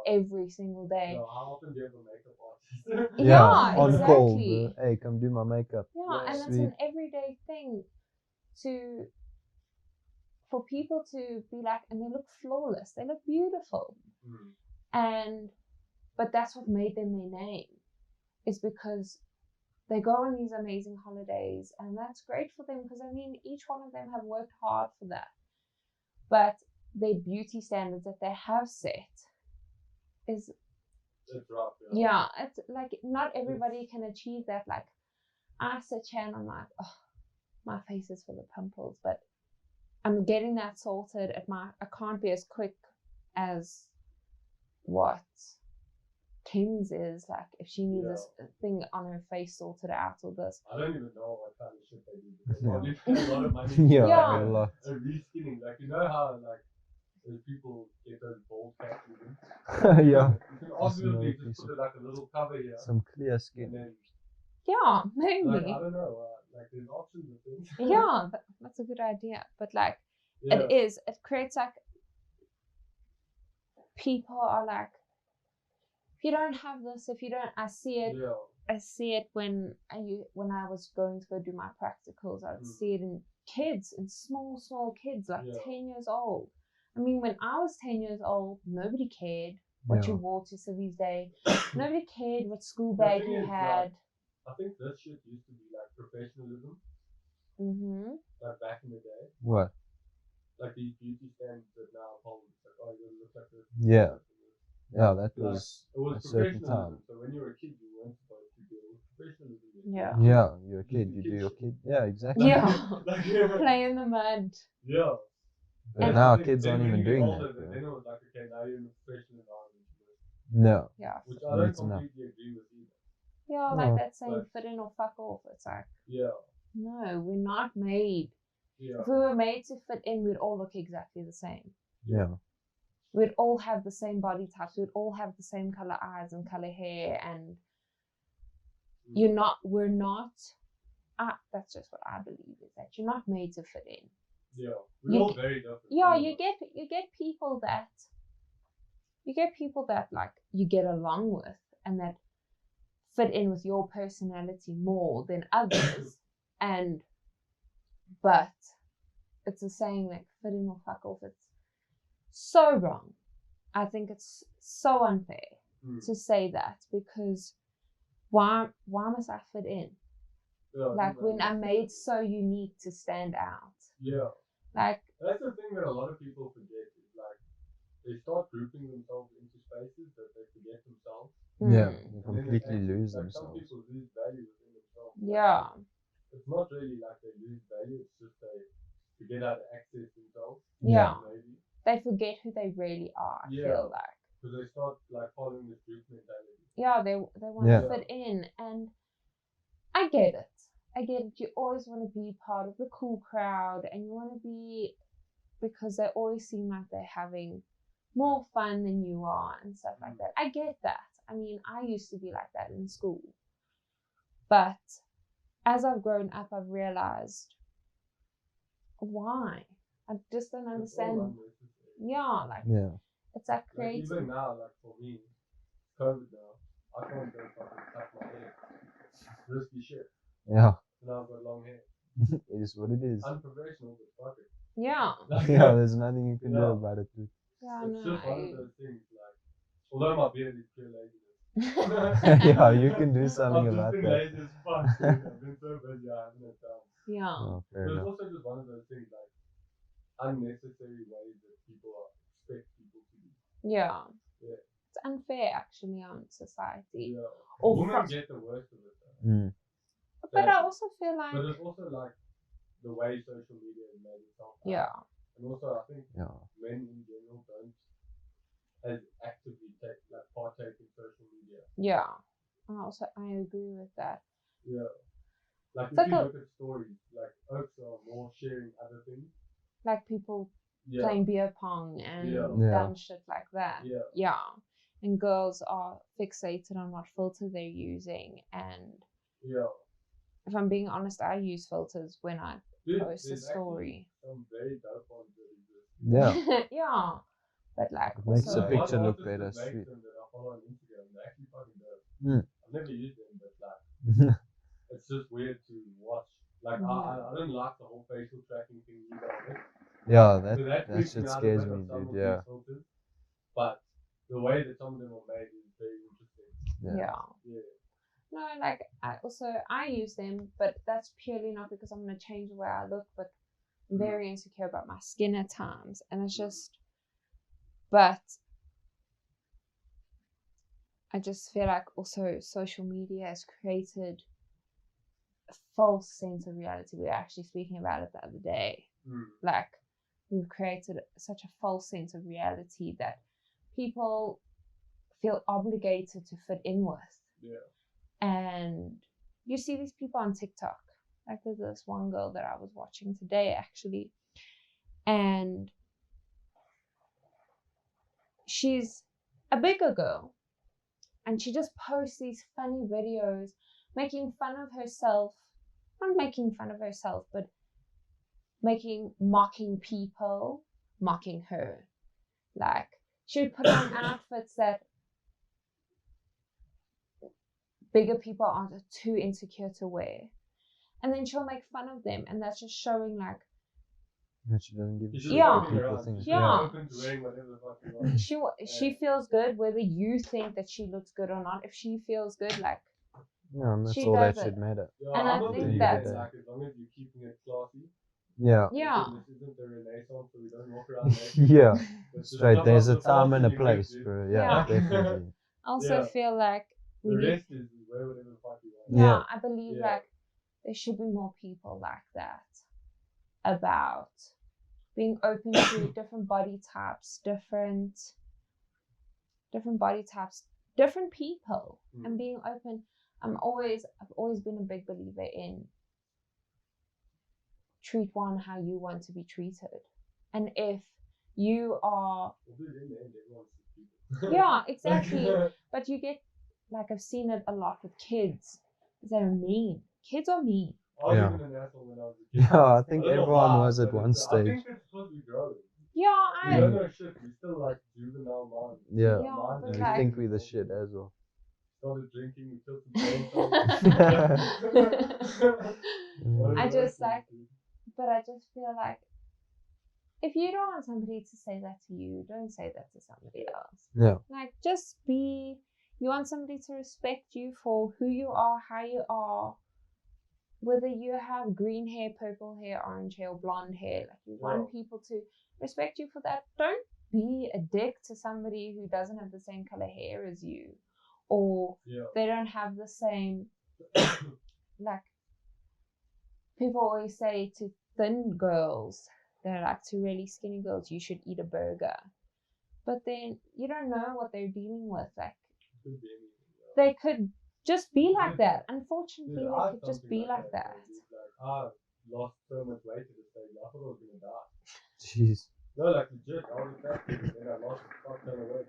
S3: every single day.
S1: Yeah, how often do you have a makeup artist?
S3: Yeah,
S2: on
S3: exactly.
S2: call. Hey, come do my makeup.
S3: Yeah, and it's
S2: Sweet.
S3: an everyday thing for people to be like, and they look flawless, they look beautiful. But that's what made them their name, is because they go on these amazing holidays, and that's great for them, because I mean, each one of them have worked hard for that. But their beauty standards that they have set is,
S1: It's rough,
S3: yeah, it's like not everybody can achieve that. Like I sit here and I'm like, oh, my face is full of pimples, but I'm getting that sorted I can't be as quick as what Kim's is, like if she needs this thing on her face sorted out or this.
S1: I don't even know what kind of shit they do. They probably pay a lot of money.
S2: Yeah, a lot.
S1: And reskinning, like you know how like those people get those bald caps even.
S2: Yeah.
S1: You can obviously just put like a little cover here.
S2: Some clear
S1: And
S2: skin.
S1: then,
S3: Yeah, maybe.
S1: like, I don't know. Like there's options and things.
S3: Yeah, that's a good idea. But like it creates like, people are like, if you don't have this, if you don't, I see it when I was going to go do my practicals, I would see it in kids, in small kids, like 10 years old. I mean, when I was 10 years old, nobody cared what you wore to Civi's Day. Nobody cared what school bag you had.
S1: I think this shit used to be like professionalism. Like back in the day.
S2: What?
S1: Like these beauty standards that now hold. Like, oh, you look like this.
S2: Yeah. Yeah, that
S1: Like,
S2: was
S1: it was
S2: a certain
S1: professionalism.
S2: time.
S1: So when you were a kid, you weren't supposed to do professionalism.
S3: Yeah.
S2: Yeah, you're a kid, you do your kid. Yeah, exactly.
S3: Yeah.
S1: Like,
S3: Play in the mud.
S1: Yeah.
S2: But
S1: And
S2: now
S1: I think
S2: kids aren't
S1: then
S2: even
S1: when you
S2: doing
S1: get older,
S2: that.
S1: Then it was like, okay, now you're in a professional environment.
S2: No.
S3: Yeah.
S1: Which I don't
S2: It's enough.
S1: completely agree with either.
S3: Yeah, like that saying, fit in or fuck off. It's like,
S1: Yeah.
S3: no, we're not made.
S1: Yeah.
S3: If we were made to fit in, we'd all look exactly the same.
S2: Yeah.
S3: We'd all have the same body types. We'd all have the same color eyes and color hair. And we're not, that's just what I believe, is that you're not made to fit in.
S1: Yeah. We're all very different.
S3: Yeah, you get people that like you get along with and that fit in with your personality more than others. But it's a saying like fit in or fuck off. It's so wrong. I think it's so unfair. to say that, because why must I fit in? Like when I'm made so unique to stand out.
S1: Yeah.
S3: Like
S1: that's the thing that a lot of people forget is like they start grouping themselves into spaces that they forget themselves.
S2: Yeah, they
S1: And
S2: completely lose
S1: like
S2: themselves.
S1: Some people lose value within themselves.
S3: Yeah.
S1: It's not really like they lose value, it's just they forget how to access themselves.
S3: Yeah.
S1: Maybe.
S3: They forget who they really are, I feel like.
S1: Because they start like following this group mentality.
S3: Yeah, they want to fit in, and I get it. You always want to be part of the cool crowd, and you want to be, because they always seem like they're having more fun than you are and stuff like that. I get that. I mean, I used to be like that in school. But as I've grown up, I've realized why. I just don't understand. Yeah, like it's like creative.
S1: Like even now, like for me, COVID now, I can't go fucking cut my hair. Risky shit.
S2: Yeah.
S1: Now I've got long hair.
S2: It is what it is.
S1: Unprofessional, but fuck it.
S3: Yeah.
S2: Yeah, there's nothing you can do about it. Dude.
S3: Yeah,
S1: it's just one of those things. Like, although my beard is pure laziness.
S2: Yeah, you can do something about
S1: that. I've just been lazy as fuck. Dude. I've been so busy, I haven't had time.
S3: Yeah.
S2: Oh, fair
S1: but it's
S2: enough.
S1: also just one of those things, like unnecessary ways that people expect people to do.
S3: Yeah. It's unfair, actually, on society.
S1: Yeah.
S3: Or
S1: women get the worst of it, though.
S3: But I also feel like.
S1: But it's also like the way social media has made itself.
S3: Yeah.
S1: And also, I think men in general don't as actively partake in social media.
S3: Yeah. I agree with that.
S1: Yeah. Like
S3: it's
S1: if you look at stories, like oaks are more sharing other things.
S3: Like people playing beer pong and dumb shit like that.
S1: Yeah.
S3: Yeah. And girls are fixated on what filter they're using. And if I'm being honest, I use filters when I post a story.
S1: Some very dope ones that exist.
S2: Yeah.
S3: Yeah. But like
S2: it makes
S3: also,
S2: the picture look better. Sweet.
S1: That I follow on Instagram, they're actually fucking dope. I've never used them, but like it's just weird to watch. Like I don't like the whole facial tracking thing either.
S2: Yeah,
S1: that
S2: shit scares me, dude. Yeah.
S1: Filters, but the way that some of them are made is very interesting.
S3: Yeah. No, like I use them, but that's purely not because I'm gonna change the way I look, but I'm very insecure about my skin at times, and it's just. But I just feel like also social media has created a false sense of reality. We were actually speaking about it the other day. Like we've created such a false sense of reality that people feel obligated to fit in with.
S1: Yeah.
S3: And you see these people on TikTok. Like there's this one girl that I was watching today actually. And she's a bigger girl. And she just posts these funny videos making fun of herself. Not making fun of herself, but mocking people, mocking her. Like she would put on outfits that bigger people are too insecure to wear, and then she'll make fun of them, and that's just showing like
S2: that she doesn't give a shit
S3: Yeah.
S2: what people think.
S1: Open to wearing whatever the fuck you want.
S3: she feels good whether you think that she looks good or not. If she feels good, like
S2: and that's
S3: she
S2: all that
S3: does
S2: should
S3: it.
S2: matter.
S1: Yeah,
S3: And
S1: I'm
S3: I
S1: not
S3: think
S1: really
S3: that-
S1: like as long as you're keeping it classy.
S2: Yeah.
S1: This isn't the Renaissance, so we don't walk around naked.
S2: Yeah.
S1: It's just
S2: Straight. There's a
S1: the
S2: time and a
S1: fashion you
S2: place
S1: give,
S2: for
S1: dude.
S3: Yeah.
S2: definitely.
S3: I also feel like
S1: The
S3: we need,
S1: rest is wear whatever the fuck you want.
S3: yeah, I believe
S1: Yeah.
S3: like there should be more people like that, about being open to different body types, different people, and being open. I've always been a big believer in treat one how you want to be treated. And if you are,
S1: Well, dude, in the end, everyone's people.
S3: yeah, exactly. But you get, like, I've seen it a lot with kids. They're mean. Kids are mean.
S1: I was
S2: Yeah.
S1: even an asshole when I was a kid.
S2: Yeah, I think
S1: don't know
S2: everyone
S1: why,
S2: was at
S1: but
S2: one
S1: I
S2: stage.
S1: think it's because we grow.
S3: Yeah,
S1: We don't know shit. We still like juvenile minds.
S2: Yeah.
S3: Yeah,
S1: Minds
S3: but
S2: We
S1: are
S3: like-
S2: think we're the shit as well.
S1: Started drinking, we killed some brain
S3: I just like, but I just feel like if you don't want somebody to say that to you, don't say that to somebody else.
S2: Yeah.
S3: Like, just be You want somebody to respect you for who you are, how you are, whether you have green hair, purple hair, orange hair, or blonde hair. Like, you want people to respect you for that. Don't be a dick to somebody who doesn't have the same color hair as you, or they don't have the same, like, people always say to thin girls, they're like, to really skinny girls, you should eat a burger. But then you don't know what they're dealing with. Like, they could just be like that. Unfortunately, they could just be like that.
S1: I lost so much weight at this stage. I thought I was going to die.
S2: Jeez.
S1: No, like legit. I was a fat kid and then I lost a fuck ton of weight.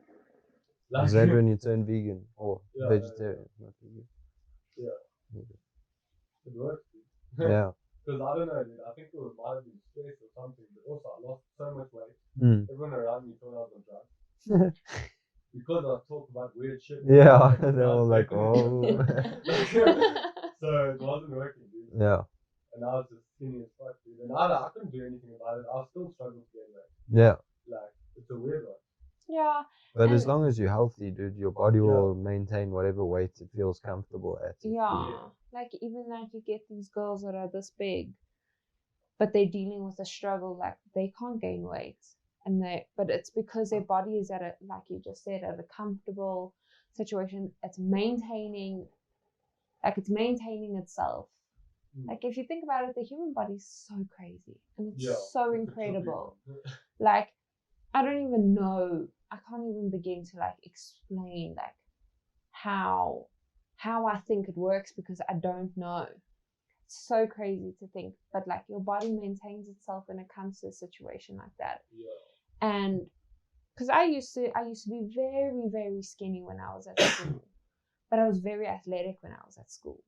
S1: Like,
S2: Is that when you turn vegan or vegetarian? Not vegan.
S1: Yeah. It works, dude.
S2: Yeah.
S1: Because I don't know, dude. I think it might have been stress or something. But also, I lost so much weight. Everyone around me thought I was on drugs. Because I talk about weird shit.
S2: Yeah, they're all like, oh.
S1: So it wasn't working, dude.
S2: Yeah.
S1: And I was just skinny as fuck, dude. And I couldn't do anything about it. I was still struggling to gain weight.
S2: Yeah.
S1: Like, it's a weird one.
S3: Yeah.
S2: But as long as you're healthy, dude, your body will maintain whatever weight it feels comfortable at.
S3: Yeah. Like, even like you get these girls that are this big, but they're dealing with a struggle, like they can't gain weight. But it's because their body is at a, like you just said, at a comfortable situation. It's maintaining itself. Like, if you think about it, the human body is so crazy and it's so incredible. Like, I don't even know. I can't even begin to like explain like how I think it works, because I don't know. It's so crazy to think, but like, your body maintains itself when it comes to a situation like that. And because I used to be very, very skinny when I was at school, but I was very athletic when I was at school.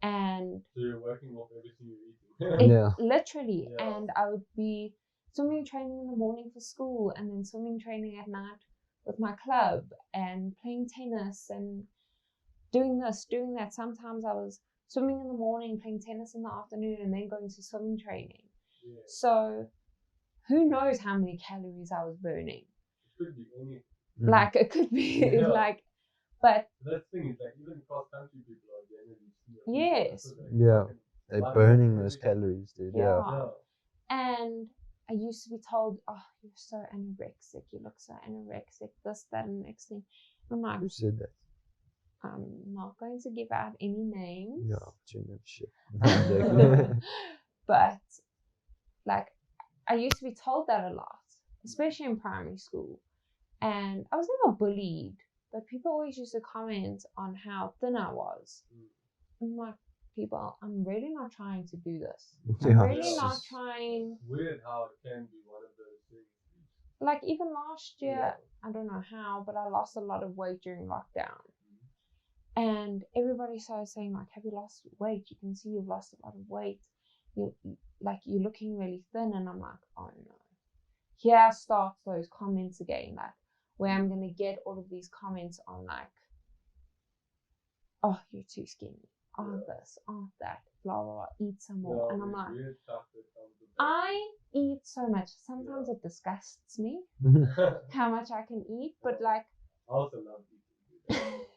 S3: And
S1: so you're working off everything you're eating.
S3: Literally. And I would be swimming training in the morning for school, and then swimming training at night with my club, and playing tennis and doing this, doing that. Sometimes I was swimming in the morning, playing tennis in the afternoon, and then going to swimming training. So who knows how many calories I was burning?
S1: It could be anything.
S3: Like, it could be like, but
S1: that thing is like, even cross country people are generally skinny.
S3: Yes.
S2: They're burning those calories, dude.
S3: And I used to be told, oh, you're so anorexic, you look so anorexic, this, that, and the next thing. I'm like,
S2: who said that?
S3: I'm not going to give out any names.
S2: Yeah, but you know shit.
S3: But like, I used to be told that a lot, especially in primary school. And I was never bullied, but people always used to comment on how thin I was. I'm like, people, I'm really not trying to do this. I'm really not trying.
S1: It's weird how it can be one of those things.
S3: Like, even last year, I don't know how, but I lost a lot of weight during lockdown. And everybody started saying, like, have you lost weight? You can see you've lost a lot of weight. You're looking really thin. And I'm like, oh no. Here starts those comments again, like, where I'm going to get all of these comments on, like, oh, you're too skinny. Oh, this, oh, that, blah, blah, blah, eat some more. And I'm like, I eat so much. Sometimes it disgusts me how much I can eat, but like,
S1: I also love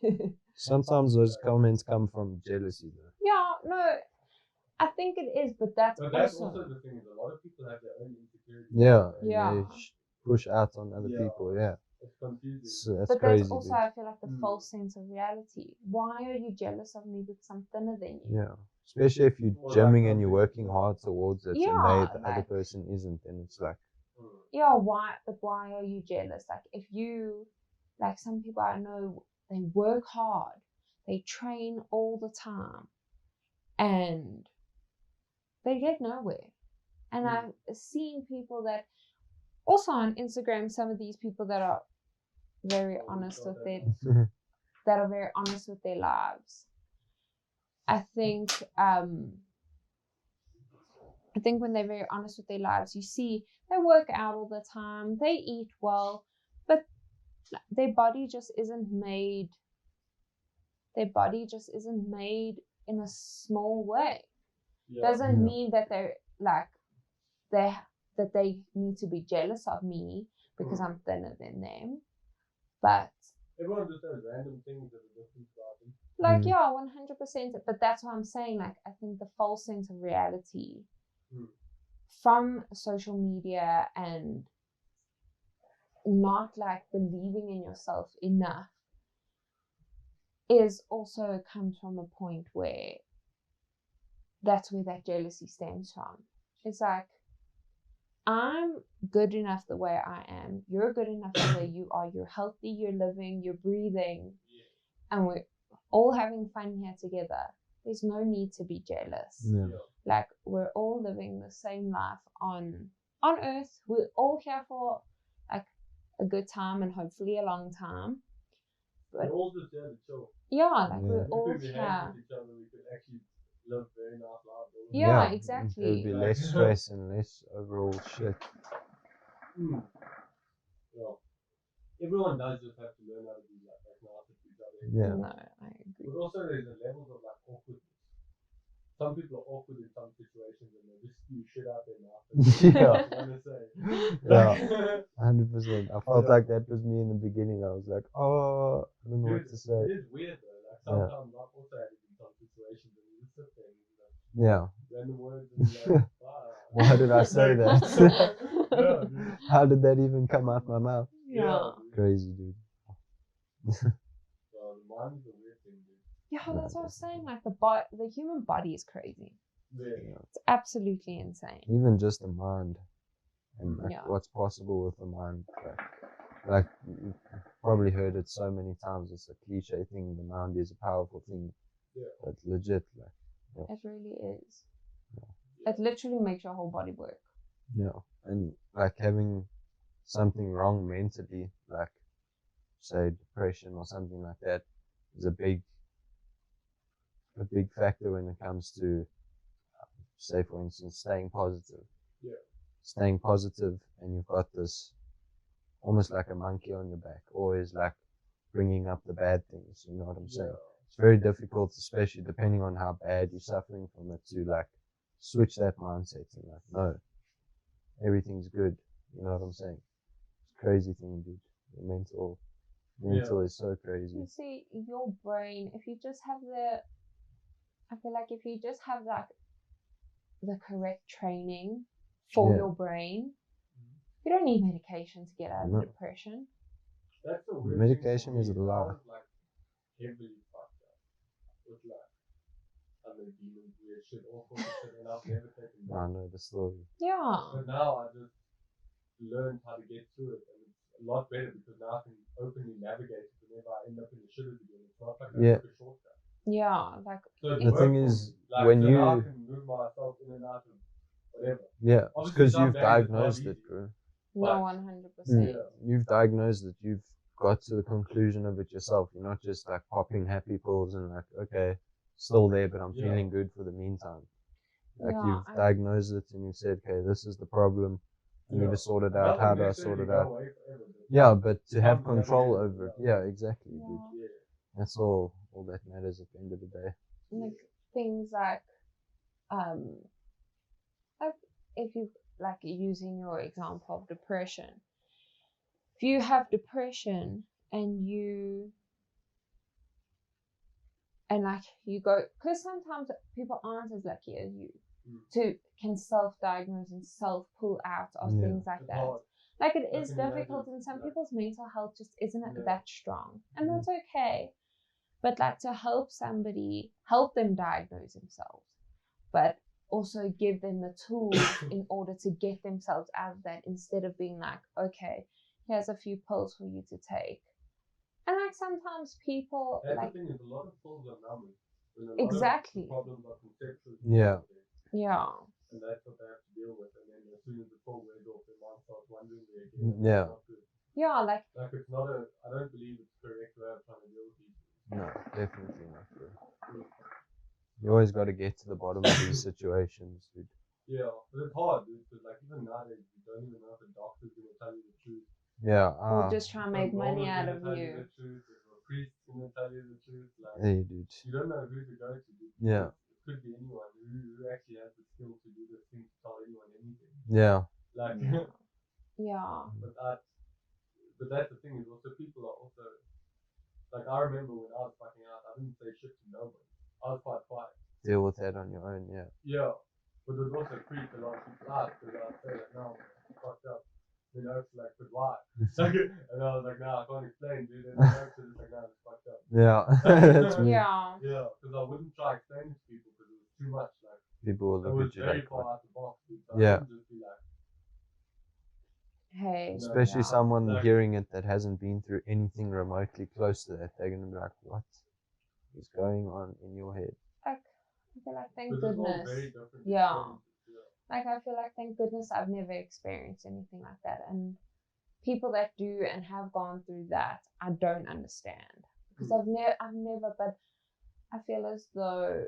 S1: eating.
S2: Sometimes those comments come from jealousy, though.
S3: Yeah, no, I think it is, but that's also
S1: the thing, is a lot of people have their own insecurities.
S2: They push out on other people.
S1: It's confusing.
S2: So that's
S3: but
S2: crazy,
S3: that's also,
S2: dude.
S3: I feel like, the false sense of reality. Why are you jealous of me because I'm thinner than you?
S2: Yeah, especially if you're gymming and you're working hard towards it, and the
S3: like,
S2: other person isn't, then it's like,
S3: why? But why are you jealous? Like, if you, like, some people I know, they work hard, they train all the time, and they get nowhere. And I've seen people that, also on Instagram, some of these people that are very honest with their lives. I think when they're very honest with their lives, you see they work out all the time, they eat well, but their body just isn't made in a small way. Doesn't mean that they're like that they need to be jealous of me because I'm thinner than them. But
S1: everyone just has random things that are different about them.
S3: Like, yeah, 100%. But that's what I'm saying. Like, I think the false sense of reality from social media and not like believing in yourself enough is also comes from a point where that's where that jealousy stems from. It's like, I'm good enough the way I am. You're good enough the way you are. You're healthy, you're living, you're breathing, and we're all having fun here together. There's no need to be jealous.
S2: Yeah.
S3: Like, we're all living the same life on Earth. We're all here for like a good time and hopefully a long time. But
S1: we're all just there to chill.
S3: Yeah, like we're all
S1: if we
S3: here.
S1: with each other, we could actually live very nice lives.
S3: Yeah, exactly.
S2: There'd be less stress and less overall shit.
S1: Well, everyone does just have to learn how to be like nice with each other.
S2: Yeah.
S3: No, I agree.
S1: But also there's the levels of like awkwardness. Some people are awkward in some situations and they just spew shit out their mouth.
S2: Yeah.
S1: Yeah.
S2: 100%. I felt like that was me in the beginning. I was like, oh, I don't know what to say.
S1: It is weird though. Like sometimes I've also had it in some situations and you just sit there and you like random words and you're like,
S2: why did I say that?
S1: Yeah, dude.
S2: How did that even come out my mouth?
S3: Yeah.
S2: Crazy, dude.
S1: The mind is a weird thing, dude.
S3: Yeah, that's what I was saying. Like the human body is crazy.
S1: Yeah.
S3: It's absolutely insane.
S2: Even just the mind and like
S3: Yeah.
S2: what's possible with the mind. Like you've probably heard it so many times. It's a cliche thing. The mind is a powerful thing.
S1: Yeah.
S2: But legit, like.
S3: It really is. It literally makes your whole body work.
S2: Yeah, and like having something wrong mentally, like say depression or something like that, is a big factor when it comes to, say for instance, staying positive.
S1: Yeah.
S2: Staying positive, and you've got this almost like a monkey on your back, always like bringing up the bad things. You know what I'm saying? It's very difficult, especially depending on how bad you're suffering from it, to like switch that mindset and like, no, everything's good. You know what I'm saying? It's a crazy thing, dude. The mental is so crazy.
S3: You see, your brain, if you just have I feel like if you just have like the correct training for your brain, you don't need medication to get out of depression.
S1: That's a weird
S2: medication
S1: thing
S2: is a
S1: for me.
S2: lie.
S1: I was like heavily fucked up with like other demons, weird shit, all sorts of shit, and I've never taken
S2: I know the story.
S3: Yeah.
S1: But now I just learned how to get through it, and it's a lot better because now I can openly navigate it whenever I end up in the shit again. It's not like I took a shortcut.
S3: Yeah, like
S1: So
S2: the thing is,
S1: like,
S2: when
S1: so
S2: you
S1: now I can move myself in and out of whatever.
S2: yeah,
S1: Obviously,
S2: because
S1: some
S2: you've
S1: days it's not
S2: diagnosed
S1: easy.
S2: it, bro.
S3: no, 100%.
S2: You've diagnosed it. You've got to the conclusion of it yourself. You're not just like popping happy pills and like, okay, still there, but I'm feeling good for the meantime. Like you've diagnosed it and you said, okay, this is the problem. I need to sort it out. How do I sort it out? Yeah, but to have control over it. Yeah, exactly, dude.
S1: Yeah.
S2: That's all that matters at the end of the day.
S3: Like things like if you like using your example of depression. If you have depression and you go, because sometimes people aren't as lucky as you can self-diagnose and self-pull out of things like that. Like it is difficult, and some people's mental health just isn't that strong, and that's okay. But like to help them diagnose themselves, but also give them the tools in order to get themselves out of that, instead of being like, okay, here's a few pills for you to take. And like sometimes people
S1: that's
S3: like
S1: the thing is a lot of pills are numbing.
S3: Exactly.
S1: Problems are conceptual.
S2: Yeah.
S1: And that's what they have to deal with. And then as soon as the pill wears off, their mind starts wondering where again.
S2: Yeah.
S3: Like
S1: it's not I don't believe it's correct way of trying to deal with these things.
S2: No, definitely not, bro. You always got to get to the bottom of these situations, dude.
S1: Yeah, but it's hard, dude. Because like even nowadays, you don't even know if a doctor's gonna tell you the truth.
S2: Yeah.
S3: Or just try and make money out of you.
S1: The truth. If a priest's gonna tell you the truth, like
S2: hey, dude.
S1: you don't know who to go to. Dude.
S2: Yeah.
S1: It could be anyone who actually has the skill to do this thing to tell anyone anything.
S2: Yeah.
S1: Like.
S3: Yeah.
S1: But that's the thing is also people are also Like I remember when I was fucking out, I didn't say shit to nobody. I was quite quiet.
S2: Deal with that on your own, yeah.
S1: Yeah, but it would also creep a lot of people out because I'd say like, no, I'm fucked up. You know, it's like, but why? And I was like, no, I can't explain, dude. And it's like, no, it's fucked up.
S2: Yeah, that's me.
S3: Yeah.
S1: Yeah, because I wouldn't try explaining to people because it was too much. Like
S2: People will
S1: it
S2: look
S1: was
S2: at you
S1: very
S2: like,
S1: far
S2: what?
S1: out the box. Dude. So
S2: Yeah.
S1: I wouldn't just be like,
S3: Hey.
S2: Especially
S3: yeah.
S2: someone
S1: Like-
S2: hearing it that hasn't been through anything remotely close to that. They're gonna be like, what is going on in your head?
S3: I feel like thank
S1: because it's all
S3: goodness.
S1: very different.
S3: Yeah.
S1: experiences, yeah.
S3: Like I feel like thank goodness I've never experienced anything like that. And people that do and have gone through that, I don't understand. Because I've never, but I feel as though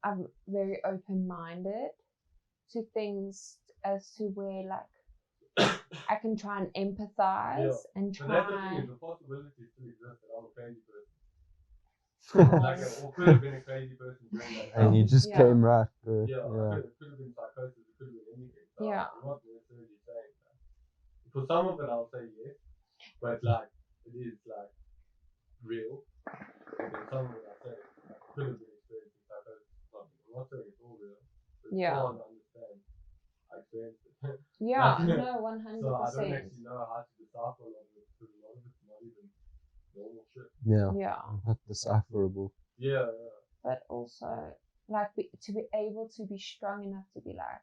S3: I'm very open-minded to things as to where like I can try and empathize and
S1: But that's the thing
S3: try.
S1: is the possibility still exists that I'm a crazy person.
S3: Oh.
S1: Like, or could have been a crazy person during that time.
S2: And you just
S3: Yeah.
S2: came right, bro.
S1: Yeah,
S2: Yeah.
S1: it could have been psychosis, it could have been anything. So
S3: Yeah.
S1: I'm not necessarily saying that. For some of it, I'll say yes, but like, it is like real. And then some of it, I'll say like, could have been experiencing psychosis or something. I'm not saying it's all real, but it's
S3: Yeah.
S1: hard to understand. I experienced it.
S3: Yeah,
S1: Like,
S3: no,
S1: so I don't
S3: 100%.
S1: actually know how to decipher a lot of it because a lot of it's not even normal shit.
S2: Yeah.
S3: Yeah.
S2: Not decipherable.
S1: Yeah, yeah.
S3: But also like to be able to be strong enough to be like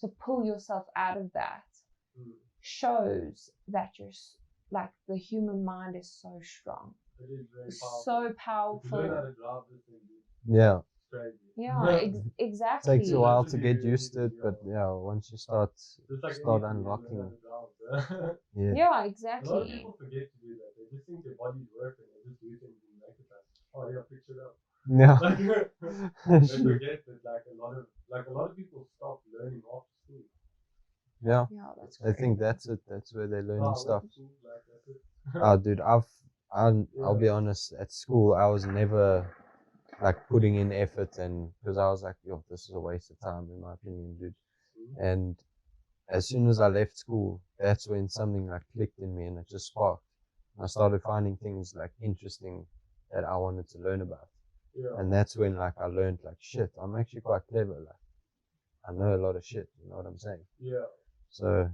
S3: to pull yourself out of that shows that you're like the human mind is so strong,
S1: It is very powerful.
S3: so
S1: If you
S3: powerful.
S1: learn how to drive this thing, dude,
S2: Yeah.
S1: it's crazy.
S3: Yeah, exactly.
S2: Takes a while to
S1: Literally
S2: get
S1: really
S2: used to it,
S1: easy,
S2: but yeah, once you start
S1: Just like
S2: start
S1: anything, you learn
S2: unlocking.
S1: how to drive, bro.
S2: Yeah.
S3: Yeah,
S1: A lot of
S3: exactly.
S1: people forget to do that. They just think their bodies work and they just do things and make it like, oh yeah, fix it up.
S2: Yeah.
S1: Like, they forget that like a lot of people stop learning after school.
S2: Yeah.
S3: Yeah, that's
S2: I
S3: great.
S2: think that's it. That's where they're learning
S1: Oh,
S2: stuff.
S1: what's the school? Like, that's it.
S2: Dude, I'll be honest. At school, I was never like putting in effort, and because I was like, yo, this is a waste of time, in my opinion, dude. And as soon as I left school, that's when something like clicked in me, and it just sparked. And I started finding things like interesting that I wanted to learn about,
S1: Yeah.
S2: and that's when like I learned like shit. I'm actually quite clever. Like I know a lot of shit. You know what I'm saying?
S1: Yeah.
S2: So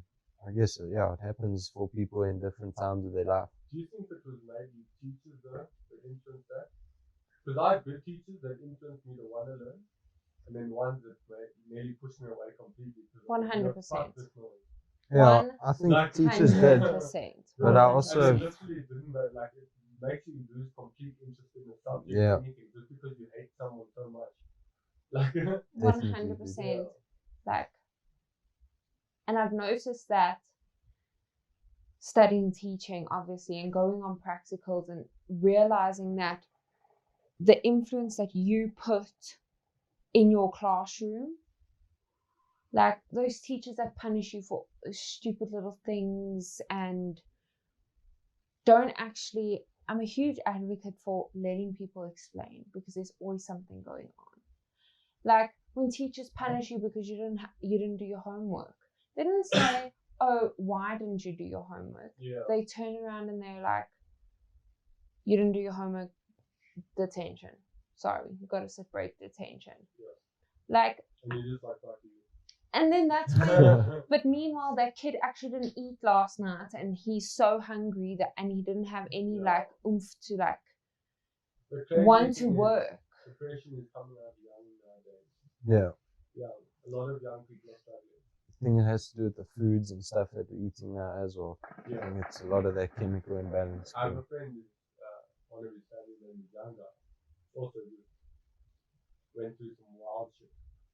S2: I guess yeah, it happens for people in different times of their life.
S1: Do you think it was maybe teachers though that influenced that? Because I have good teachers that influenced me to want to learn, and then ones that nearly pushed me away completely.
S3: 100%.
S2: Yeah, I think
S1: Like,
S2: teachers did.
S3: 100%.
S2: But I also-
S1: And it literally didn't like it makes you lose complete interest in the subject
S2: Yeah.
S1: or anything just because you hate someone so much. Like,
S3: 100%. Like, and I've noticed that studying teaching, obviously, and going on practicals and realizing that the influence that you put in your classroom, like those teachers that punish you for stupid little things and don't actually, I'm a huge advocate for letting people explain because there's always something going on. Like when teachers punish you because you didn't do your homework, they didn't say, oh, why didn't you do your homework?
S1: yeah.
S3: They turn around and they're like, you didn't do your homework, detention. Sorry, you got to sit break, detention.
S1: Yeah.
S3: Like,
S1: And you just like fuck you.
S3: and then that's when, but meanwhile, that kid actually didn't eat last night and he's so hungry that, and he didn't have any like oomph to like
S1: The crazy
S3: want to
S1: thing is,
S3: work.
S1: Depression is coming out young nowadays.
S2: Yeah.
S1: Yeah, a lot of young people are struggling.
S2: I think it has to do with the foods and stuff that we're eating now as well. I
S1: Yeah.
S2: think it's a lot of that chemical imbalance.
S1: I have
S2: thing.
S1: a friend who's one of his family members younger, also just went through some wild shit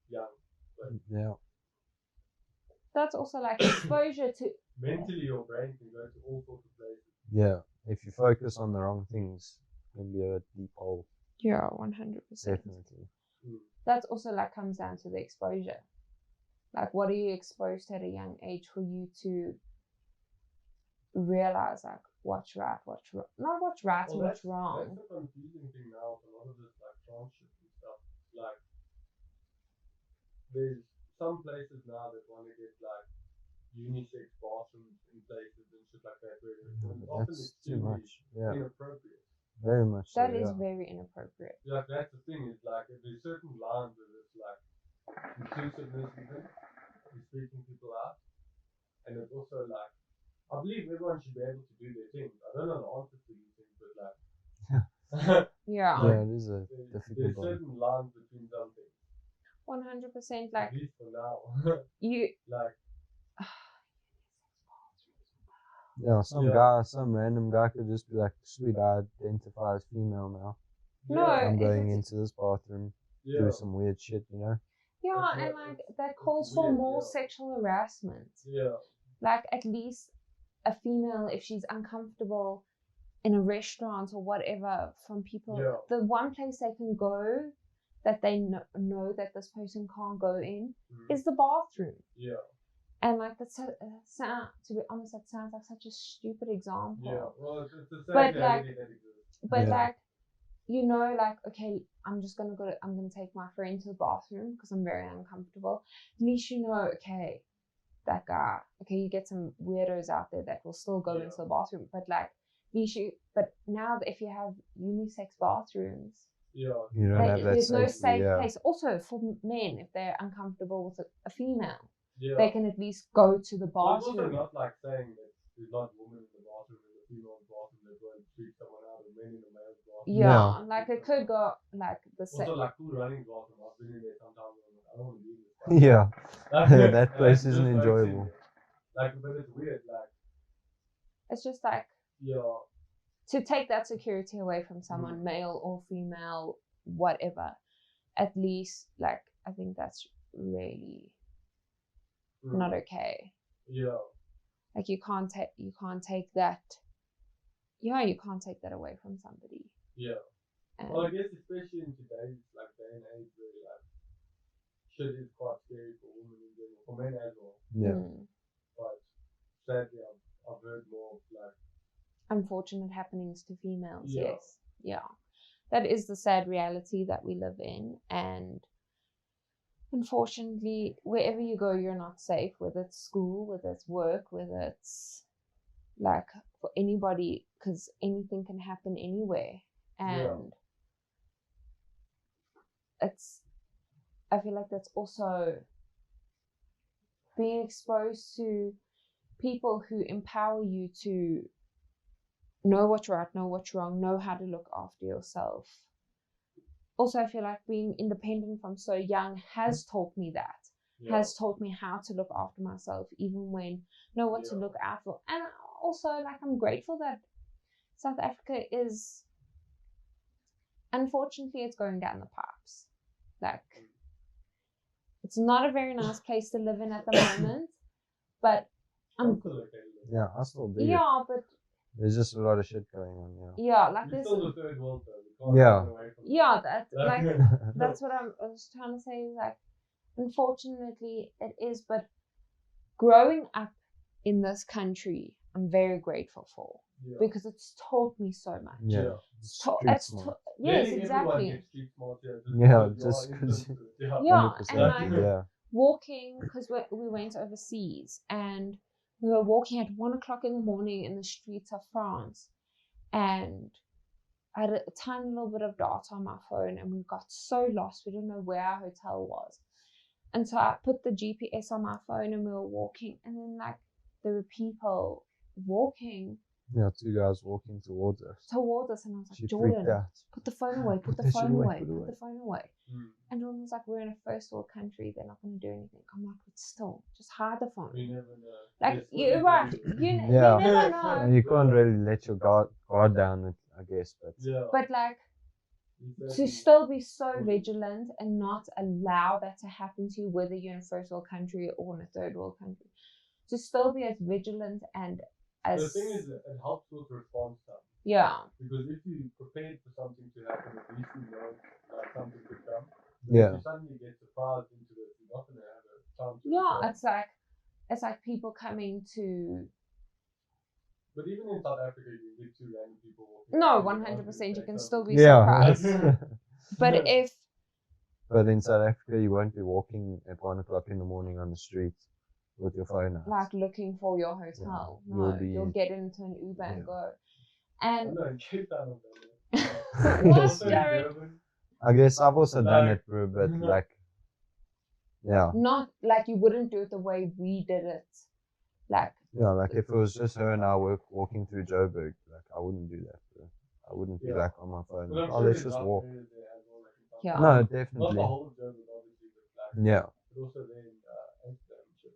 S1: young. But
S2: Yeah.
S3: That's also like exposure to,
S1: mentally your brain can go to all sorts of places.
S2: Yeah. If you focus on the wrong things, it can be a deep hole.
S3: yeah, 100%.
S2: Definitely.
S3: That's also like comes down to the exposure. Like, what are you exposed to at a young age for you to realize like what's right, what's wrong, not what's right and what's wrong.
S1: That's the confusing thing now with a lot of this like trans shit and stuff. Like, there's some places now that want to get like unisex bathrooms in places and shit like that, where it's often
S2: That's too
S1: extremely
S2: much. Yeah,
S1: inappropriate.
S2: very much so.
S3: That is
S2: Yeah.
S3: very inappropriate.
S1: Like that's the thing, is like there's certain lines where it's like inclusiveness even, you're speaking people out, and it's also like I believe everyone should be able to do their things. I don't know the answer to these things, but like
S3: Yeah.
S2: Yeah, it is a
S1: there's
S2: difficult one.
S1: certain lines between something.
S3: 100%.
S1: At
S3: Like
S1: least for now.
S3: you.
S1: Like
S2: Yeah, some random guy could just be like, sweet, I identify as female now.
S3: No,
S2: I'm
S3: if
S2: going
S3: it's-
S2: into this bathroom,
S1: yeah.
S2: do some weird shit, you know?
S3: Yeah,
S1: That's
S3: and
S1: what-
S3: like
S1: it's-
S3: that
S1: it's
S3: calls for
S1: weird,
S3: more
S1: yeah.
S3: sexual harassment.
S1: Yeah.
S3: Like at least a female, if she's uncomfortable in a restaurant or whatever, from people,
S1: Yeah.
S3: the one place they can go that they know that this person can't go in is the bathroom.
S1: Yeah.
S3: And like that's to be honest, that sounds like such a stupid example.
S1: Yeah. Well, it's the same
S3: But,
S1: reality that exists.
S3: But
S2: Yeah.
S3: like, like, okay, I'm gonna take my friend to the bathroom because I'm very uncomfortable. At least you know, okay, that guy, okay, you get some weirdos out there that will still go
S1: Yeah.
S3: into the bathroom, but like, but now that if you have unisex bathrooms,
S1: Yeah.
S2: You don't have that
S3: there's no
S2: safety,
S3: safe
S2: yeah.
S3: place. Also for men, if they're uncomfortable with a female,
S1: Yeah.
S3: they can at least go to the
S1: Well, it's also
S3: bathroom.
S1: not like saying that there's not women in the bathroom and the female in the bathroom that won't treat someone out, and men in the male bathroom.
S3: Yeah, like it could go like the
S1: Also,
S3: same.
S1: like cool running bathroom. I've been in there sometimes. And I'm like, I don't want to be in this.
S2: Yeah,
S1: Like,
S2: that place
S1: just
S2: isn't
S1: like
S2: enjoyable.
S1: sitting there. Like, but it's weird. Like,
S3: It's just like
S1: yeah,
S3: to take that security away from someone, male or female, whatever. At least, like, I think that's really not okay.
S1: Yeah.
S3: Like you can't take that. Yeah, you can't take that away from somebody.
S1: Yeah.
S3: And
S1: Well, I guess especially in today's like day and age where like shit is quite scary for women in general, for men as well.
S2: Yeah.
S1: But sadly, I've heard more of like
S3: unfortunate happenings to females.
S1: Yeah.
S3: Yes, yeah, that is the sad reality that we live in, and unfortunately, wherever you go, you're not safe. Whether it's school, whether it's work, whether it's like for anybody, because anything can happen anywhere, and I feel like that's also being exposed to people who empower you to know what's right, know what's wrong, know how to look after yourself. Also, I feel like being independent from so young has taught me that, has taught me how to look after myself, even when know what to look out for. And also, like, I'm grateful that South Africa is, unfortunately, it's going down the pipes. Like, it's not a very nice place to live in at the moment, but
S2: Yeah, I still do.
S3: yeah, but
S2: There's just a lot of shit going on,
S3: like
S1: it's
S3: this.
S1: still the third world though. We can't
S2: Yeah.
S1: run away from
S3: Yeah, that's like
S2: yeah.
S3: that's what I was trying to say. Like, unfortunately, it is. But growing up in this country, I'm very grateful for because it's taught me so much.
S2: Yeah.
S3: Yes,
S1: Nearly everyone
S3: exactly.
S1: gets street smart here,
S2: Yeah,
S1: because
S2: just
S1: you are
S2: 'cause-
S1: influenced.
S3: Yeah,
S2: 100%,
S3: and like
S2: yeah.
S3: walking, because we went overseas and we were walking at 1 o'clock in the morning in the streets of France, and I had a tiny little bit of data on my phone, and we got so lost. We didn't know where our hotel was, and so I put the GPS on my phone, and we were walking, and then like there were people walking
S2: Yeah, two guys walking towards us.
S3: and I was like,
S2: She
S3: Jordan,
S2: freaked out.
S3: put the phone away, put the
S2: that shit
S3: phone
S2: away,
S3: away,
S2: put it
S3: put
S2: away.
S3: the phone away. And Jordan was like, we're in a first world country, they're not going to do anything. I'm like, but still, just hide the phone.
S1: You never know.
S3: Like,
S1: There's
S3: you're
S1: still
S3: right.
S1: people
S3: You
S1: who-
S2: Yeah.
S3: never know.
S2: And you can't really let your guard down, I guess, but
S1: Yeah.
S3: But like,
S1: exactly.
S3: to still be so vigilant and not allow that to happen to you, whether you're in a first world country or in a third world country, to still be as vigilant and as
S1: The thing is, that it helps with response time.
S3: yeah,
S1: Because if you prepared for something to happen, at least you know like something could come. But
S2: Yeah.
S1: If you suddenly get surprised into this, you're not going to have a chance. to
S3: yeah.
S1: respond.
S3: It's like people coming to
S1: But even in South Africa, you get two random people walking.
S3: no,
S1: up to you
S3: 100%. You
S1: say
S3: can
S1: something.
S3: still be
S2: yeah.
S3: surprised. But if
S2: But in South Africa, you won't be walking at 1 o'clock in the morning on the street with your phone out.
S3: like looking for your hotel.
S2: Yeah,
S3: No, you'll get into an Uber and go. And
S1: no, in Cape Town,
S3: what, Jared?
S2: I guess I've also done it, bro, but like, yeah.
S3: Not like you wouldn't do it the way we did it. Like,
S2: yeah, like if it was just her and I walking through Joburg, like I wouldn't do that, bro. I wouldn't be like on my phone. Like, oh, let's just walk.
S3: yeah.
S2: No,
S1: Not
S2: definitely.
S1: the whole of Joburg, obviously, but like,
S2: Yeah.
S1: but also there in Amsterdam and shit.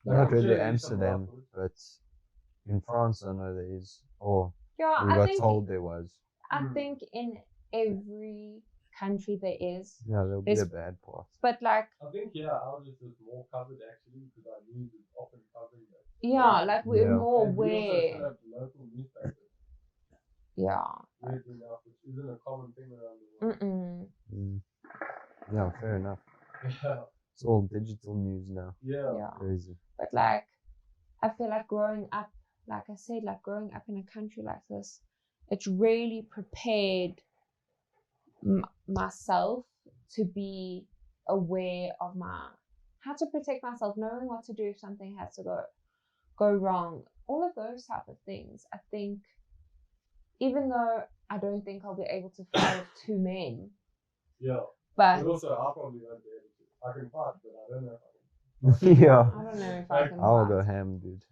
S2: Not
S1: I'm
S2: really
S1: sure there's some
S2: Amsterdam,
S1: rough
S2: but in France I know there is. Or
S3: Yeah,
S2: we
S3: I
S2: got
S3: think,
S2: told there was.
S3: I think in every country there is.
S2: Yeah, there'll be
S3: There's-
S2: a bad part.
S3: But like,
S1: I think, yeah, ours is more covered actually because our news is often covering that.
S3: yeah, like we're
S2: Yeah.
S3: more
S1: And we also
S3: aware.
S1: still have local newspapers,
S3: Yeah.
S1: weirdly enough, which isn't a common thing around the world.
S2: Mm. Yeah, fair enough.
S1: Yeah,
S2: It's all digital news now.
S1: yeah,
S3: Yeah.
S2: Crazy.
S3: But like, I feel like growing up, like I said, like growing up in a country like this, it's really prepared myself to be aware of how to protect myself, knowing what to do if something has to go wrong. All of those type of things. I think, even though I don't think I'll be able to fight with two men,
S1: yeah.
S3: but
S1: But also, I probably won't be able to. I can fight, but I don't know if I can.
S2: Yeah.
S3: I don't know if I can
S2: I'll
S3: fight.
S2: go ham, dude.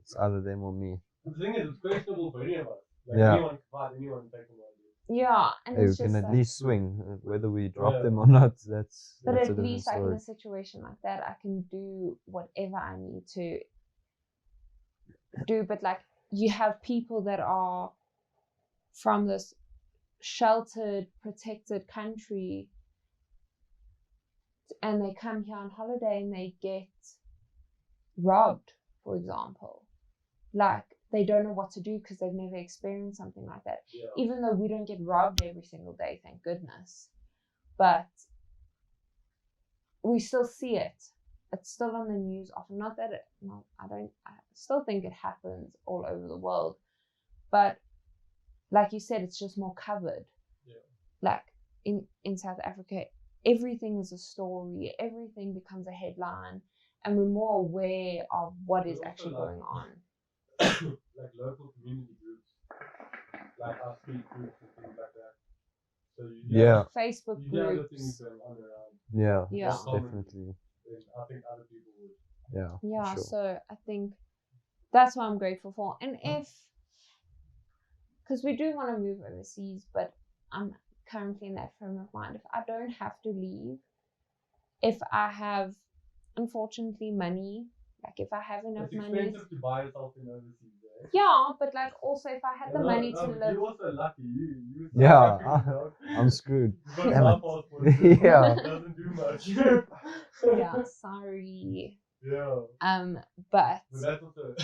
S2: It's either them or me.
S1: The thing is, it's questionable for any of us. Like,
S2: Yeah.
S1: anyone can fight, anyone can take them on.
S3: Yeah, and
S2: Hey, we
S3: it's just
S2: can at
S3: like,
S2: least swing. Whether we drop
S1: Yeah.
S2: them or not, that's
S3: but
S2: a
S3: at
S2: different
S3: least like in
S2: story.
S3: a situation like that, I can do whatever I need to do. But like, you have people that are from this sheltered, protected country, and they come here on holiday and they get robbed, for example. Like, they don't know what to do because they've never experienced something like that.
S1: Yeah.
S3: Even though we don't get robbed every single day, thank goodness. But we still see it. It's still on the news often. Not that I still think it happens all over the world. But like you said, it's just more covered.
S1: Yeah.
S3: Like in South Africa, everything is a story. Everything becomes a headline. And we're more aware of what is
S1: But also,
S3: actually
S1: like,
S3: going on.
S1: like local community groups, like our street groups and things like that. So you
S2: Yeah.
S3: Facebook
S1: you hear other things
S3: groups.
S1: going on around.
S2: Yeah,
S3: Yeah.
S2: that's definitely.
S1: And I think other people would.
S2: Yeah. for
S3: Yeah,
S2: sure.
S3: so I think that's what I'm grateful for. And because we do want to move overseas, but I'm currently in that frame of mind. If I don't have to leave, if I have, unfortunately, money, like if I have enough
S1: It's
S3: money.
S1: expensive to buy yourself in overseas, eh?
S3: Yeah, but like also if I had the money to
S1: but
S3: live.
S1: You're also lucky. You
S2: Yeah,
S1: South African, dog.
S2: I'm screwed.
S1: You've got
S2: Damn
S1: my
S2: it.
S1: passport. Too.
S2: Yeah.
S1: It doesn't do much.
S3: Yeah, sorry.
S1: Yeah.
S3: But
S1: But that's also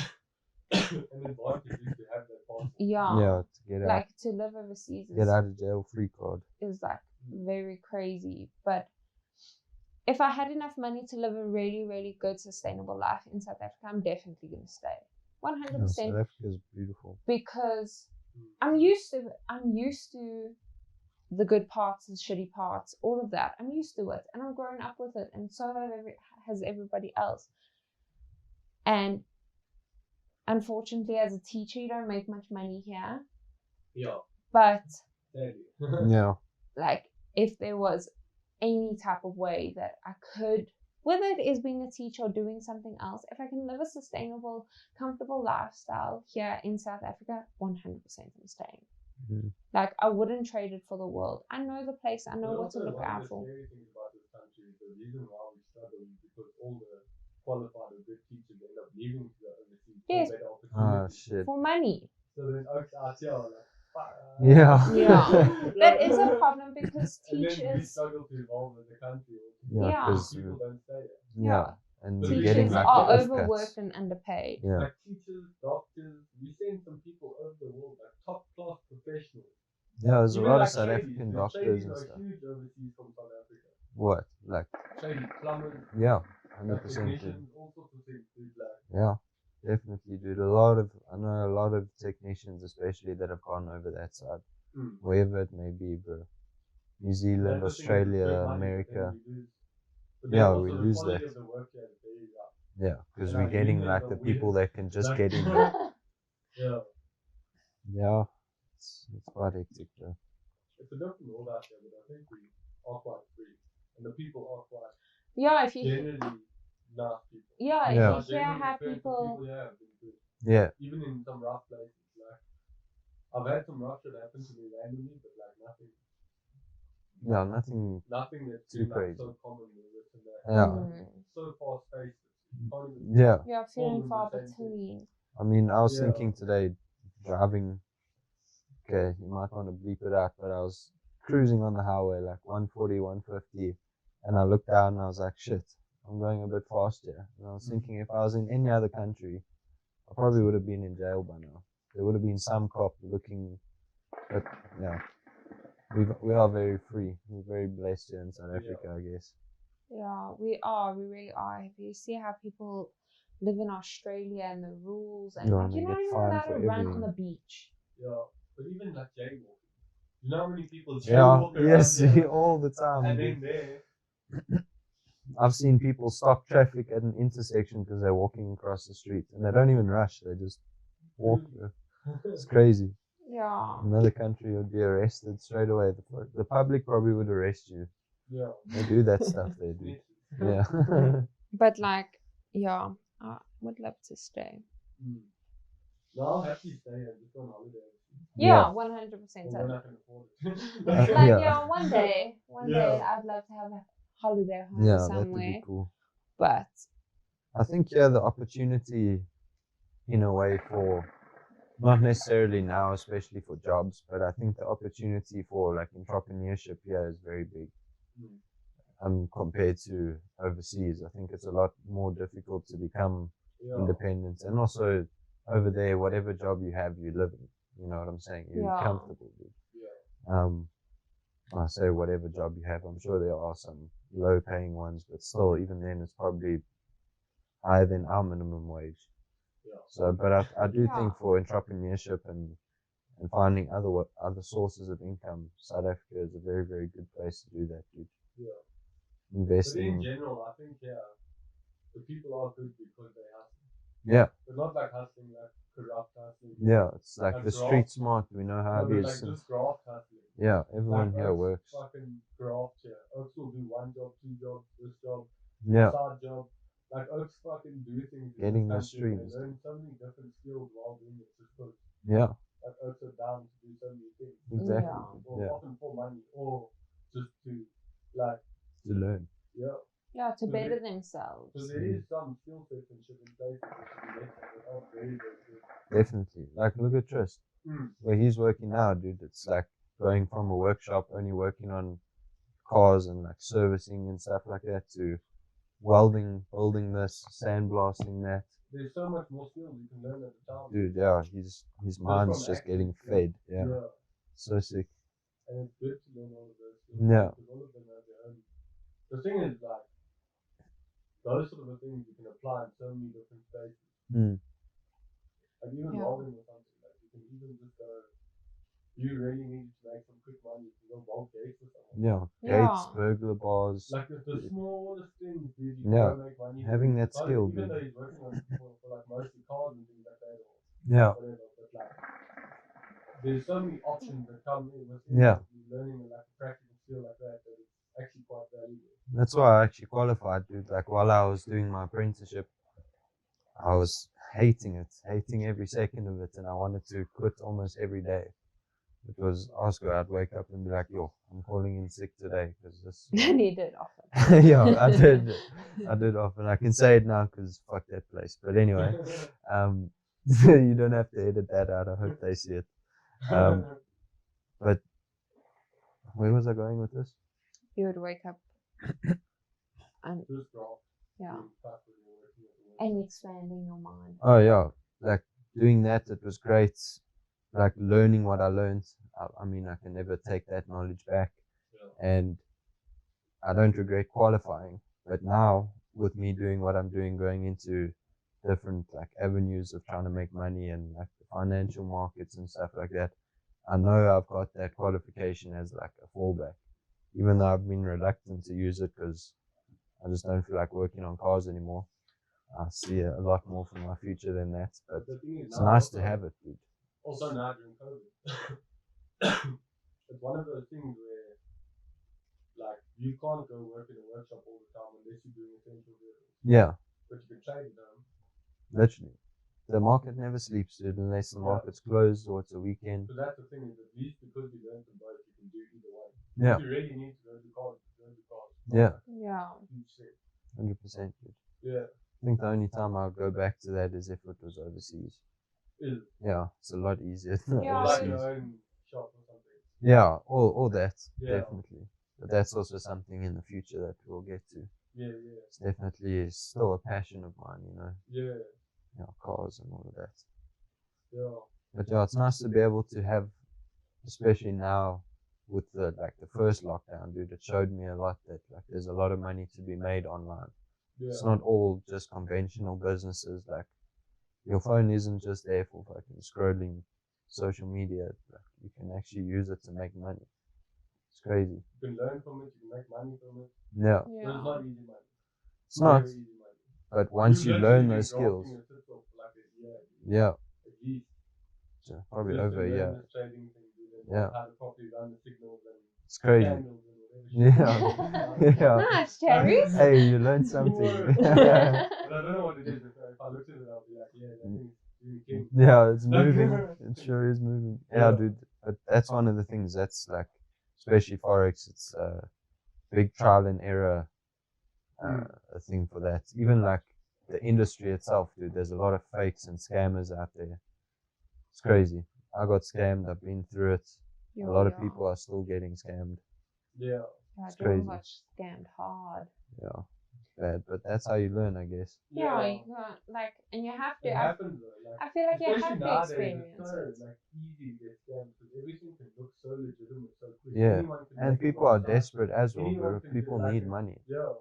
S1: an advantage is to have that passport.
S2: Yeah, to get out,
S3: like to live overseas
S2: get out of jail free card.
S3: is like very crazy. But if I had enough money to live a really, really good, sustainable life in South Africa, I'm definitely going to stay. 100%.
S2: Yeah, South Africa is beautiful.
S3: Because I'm used to the good parts, the shitty parts, all of that. I'm used to it, and I'm growing up with it, and so has everybody else. And unfortunately, as a teacher, you don't make much money here.
S1: Yeah.
S3: But
S1: Sadly.
S2: Yeah.
S3: like, if there was any type of way that I could, whether it is being a teacher or doing something else, if I can live a sustainable, comfortable lifestyle here in South Africa, 100% I'm staying.
S2: Mm-hmm.
S3: Like, I wouldn't trade it for the world. I know the place. I know
S1: But
S3: what to
S1: also
S3: look out for.
S1: One of the scary things about this country is the reason why we struggle is because all the qualified or good teachers end up leaving to the overseas
S3: Yes.
S1: for better
S2: Oh
S1: opportunities.
S2: shit.
S3: For money.
S1: So then Oaks out here are like, fuck.
S2: Yeah.
S3: Yeah. That is a problem because
S1: And then we
S3: teachers,
S1: struggle to evolve as a country.
S2: Yeah,
S3: Yeah.
S2: because
S1: People don't stay there.
S2: yeah, and
S1: But
S2: we're
S1: teachers
S2: getting like
S3: are
S2: the
S3: overworked
S2: cuts.
S3: and underpaid.
S2: Yeah.
S1: Like teachers, doctors, we send some people over the world, like top class professionals.
S2: Yeah, there's a
S1: Even
S2: lot of
S1: like
S2: South
S1: tradies.
S2: African
S1: The
S2: doctors
S1: tradies
S2: and
S1: are
S2: stuff.
S1: huge overseas from South Africa.
S2: What? Like,
S1: Tradies, plumbers,
S2: yeah,
S1: like
S2: 100%.
S1: technicians, all sorts of things. Dude, like,
S2: Yeah, definitely, dude. I know a lot of technicians, especially that have gone over that side, wherever it may be, bro. New Zealand,
S1: that's the thing, it's
S2: Australia,
S1: great money, but then
S2: America.
S1: we lose. But then
S2: Yeah,
S1: also
S2: we
S1: the
S2: lose
S1: quality
S2: that.
S1: of the work here is very
S2: Yeah, because
S1: And
S2: we're
S1: our
S2: getting
S1: unions
S2: like
S1: are
S2: the people
S1: weird.
S2: that can just
S1: Like-
S2: get in.
S1: Yeah.
S2: Yeah, it's quite hectic though.
S1: It's a different world out there, but I think we are quite free. And the people are quite
S3: Yeah, if you
S1: generally nice people.
S3: yeah,
S2: Yeah.
S3: if you hear how people
S1: have been good.
S2: Yeah,
S1: Even in some rough places. Like, I've had some rough shit happen to me randomly, but like nothing
S2: yeah, nothing.
S1: Nothing that's
S2: Too
S1: been like
S2: crazy.
S1: so common with this and that.
S2: Yeah.
S1: So fast paced. You can't even
S2: Yeah,
S3: you're
S1: All
S3: feeling
S1: in
S3: far
S1: the same thing.
S3: between.
S2: I mean, I was
S1: Yeah.
S2: thinking today, driving. Okay, you might want to bleep it out, but I was cruising on the highway like 140, 150, and I looked down and I was like, shit, I'm going a bit fast here. And I was thinking if I was in any other country, I probably would have been in jail by now. There would have been some cop looking, but yeah, we are very free. We're very blessed here in South Africa, I guess.
S3: Yeah, we are. We really are. If you see how people live in Australia and the rules, and
S2: Yeah,
S3: like,
S2: and
S3: you're
S2: they
S3: not
S2: get
S3: even
S2: fined
S3: allowed
S2: for
S3: to run on
S2: everything.
S3: the beach.
S1: Yeah. But even like jaywalking. You know how many people
S2: Yeah,
S1: jaywalk around
S2: yes,
S1: here?
S2: all the time.
S1: And
S2: dude.
S1: then there,
S2: I've seen people stop traffic at an intersection because they're walking across the street, and they don't even rush. They just walk. It's crazy.
S3: Yeah.
S2: Another country would be arrested straight away. The public probably would arrest you.
S1: yeah.
S2: They do that stuff. They do. Yeah.
S3: But like, yeah, I would love to stay.
S1: No, I'll happily stay and just go on holiday.
S3: Yeah, 100%.
S1: Or when I can afford it.
S3: Like,
S2: Yeah.
S3: yeah, one day,
S1: Yeah.
S3: I'd love to have a holiday home
S2: Yeah, that would
S3: somewhere.
S2: be cool.
S3: But
S2: I think the opportunity, in a way, for not necessarily now, especially for jobs, but I think the opportunity for like entrepreneurship here is very big. Compared to overseas, I think it's a lot more difficult to become independent, and also over there, whatever job you have, you live in. You know what I'm saying? You're
S3: Yeah.
S2: comfortable, dude.
S1: Yeah.
S2: I say whatever job you have. I'm sure there are some low-paying ones, but still, even then, it's probably higher than our minimum wage.
S1: Yeah.
S2: So, but I do
S3: Yeah.
S2: think for entrepreneurship and finding other sources of income, South Africa is a very, very good place to do that, dude.
S1: Yeah. But
S2: Investing.
S1: in general, I think, the people are good because they hustle.
S2: Yeah,
S1: But not like hustling, like corrupt hustling.
S2: yeah. It's like
S1: Like
S2: the
S1: graft.
S2: street smart. We know how
S1: No,
S2: it
S1: but
S2: is.
S1: like just graft hustling.
S2: Yeah, everyone
S1: Like
S2: here
S1: Oaks
S2: works.
S1: Fucking graft here. Oaks will do one job, two jobs, this job,
S2: Yeah,
S1: side job. Like Oaks fucking do things. in
S2: Getting
S1: this
S2: those
S1: country, and
S2: streams.
S1: They learn so many different skills while doing it. Just because
S2: yeah,
S1: like Oaks are down to do so many things.
S2: exactly.
S3: Yeah.
S1: Or
S2: Yeah,
S1: often for money, or just to like
S2: to learn.
S1: yeah.
S3: yeah, to
S1: So
S3: better
S1: there-
S3: themselves.
S1: So there is some skill sets and shit in place that should be better. They are very, very good.
S2: Definitely. Like, look at Trist, where he's working now, dude. It's like going from a workshop, only working on cars and like servicing and stuff like that, to welding, building this, sandblasting that.
S1: There's so much more skills you can learn at the time.
S2: Dude, yeah, his mind's
S1: from
S2: just
S1: acting,
S2: getting
S1: yeah.
S2: fed. Yeah, so sick.
S1: And it's good to learn all of those skills.
S2: Yeah.
S1: Because all of them have their own. The thing is, like, those sort of things you can apply in so many different spaces. Like, even
S3: Yeah.
S1: welding or something, like, you can even just go, you really need to make some quick money, you can go weld gates or something.
S2: Yeah,
S3: Yeah.
S2: gates, burglar bars.
S1: Like, the smallest things, dude, you
S2: Yeah.
S1: can go make money.
S2: Having that
S1: Not
S2: skill,
S1: even
S2: dude.
S1: though he's working on for like mostly cars and things like that, or
S2: Yeah,
S1: whatever, but like, there's so many options that come in with learning like a practical skill like that it's actually quite valuable.
S2: that's why I actually qualified, dude. Like, while I was doing my apprenticeship, I was hating every second of it, and I wanted to quit almost every day. It was Oscar. I'd wake up and be like, "Yo, I'm calling in sick today because this."
S3: And he did often.
S2: Yeah, I did often. I can say it now because fuck that place. But anyway, you don't have to edit that out. I hope they see it. But where was I going with this?
S3: You would wake up and
S1: Just graft,
S3: yeah,
S1: being stuck when you're working at the work.
S3: and expanding your mind.
S2: Oh yeah, like doing that. It was great. Like learning what I learned. I mean, I can never take that knowledge back, and I don't regret qualifying. But now, with me doing what I'm doing, going into different like avenues of trying to make money and like the financial markets and stuff like that, I know I've got that qualification as like a fallback, even though I've been reluctant to use it because I just don't feel like working on cars anymore. I see a lot more for my future than that. But
S1: the thing is
S2: it's
S1: now
S2: nice
S1: also,
S2: to have it, dude.
S1: Also now during COVID, it's one of those things where like you can't go work in a workshop all the time unless you're doing essential work.
S2: Yeah.
S1: But you can trade them.
S2: Literally. The market never sleeps, dude, unless the market's closed or it's a weekend.
S1: So that's the thing, is at least because you learn from both, you can do either one.
S2: Yeah.
S1: If you really need to go to college, go to college.
S2: Yeah.
S3: Yeah.
S2: 100%, dude.
S1: Yeah.
S2: I think the only time I'll go back to that is if it was overseas. Yeah, it's a lot easier than
S3: Yeah,
S1: Like
S2: overseas.
S1: your own shop or something.
S2: Yeah, all that,
S1: Yeah.
S2: definitely. But that's also something in the future that we'll get to.
S1: Yeah, yeah.
S2: It's definitely still a passion of mine, you know.
S1: Yeah.
S2: Cars and all of that.
S1: Yeah.
S2: But yeah, it's nice to be able to have, especially now with the first lockdown, dude. It showed me a lot that like there's a lot of money to be made online.
S1: Yeah.
S2: It's not all just conventional businesses. Like your phone isn't just there for fucking scrolling social media. Like, you can actually use it to make money. It's crazy.
S1: You can learn from it, you can make money from it.
S2: Yeah.
S1: But it's not easy money.
S2: It's not.
S1: Very easy money.
S2: But once you
S1: literally
S2: learn
S1: been
S2: those skills,
S1: grafting a system for like a year,
S2: yeah,
S1: at least.
S2: so probably
S1: Just to
S2: over a
S1: learn
S2: year.
S1: this trading thing, dude, and
S2: Yeah.
S1: how to properly run the signals and
S2: It's crazy.
S1: candles and whatever.
S2: Yeah. Yeah.
S3: Nice, cherries.
S2: Hey, you learned something.
S1: But I don't know what it is. If I looked at it, I'll be like, yeah, that thing's really king.
S2: Yeah, it's moving. It sure is moving. Yeah,
S1: Yeah.
S2: dude. But that's one of the things that's like, especially Forex, it's a big trial and error a thing for that. Even like the industry itself, dude, there's a lot of fakes and scammers out there. It's crazy. I got scammed. I've been through it. A lot of people are still getting scammed.
S1: Yeah.
S2: It's
S3: Jordan
S2: crazy.
S3: got scammed hard.
S2: Yeah, it's bad. But that's how you learn, I guess.
S3: Yeah, you can't, like, and you have to.
S1: It happens though. Like,
S3: I feel like you
S1: especially
S3: have to
S1: nowadays,
S3: experience
S1: it's so
S3: it.
S1: like easy to get scammed because everything can look so legitimate so quick.
S2: Yeah,
S1: Anyone can
S2: and
S1: make
S2: people
S1: it
S2: are
S1: on
S2: desperate as well,
S1: Anyone
S2: bro.
S1: can
S2: People
S1: do
S2: need
S1: that.
S2: money.
S1: Yeah.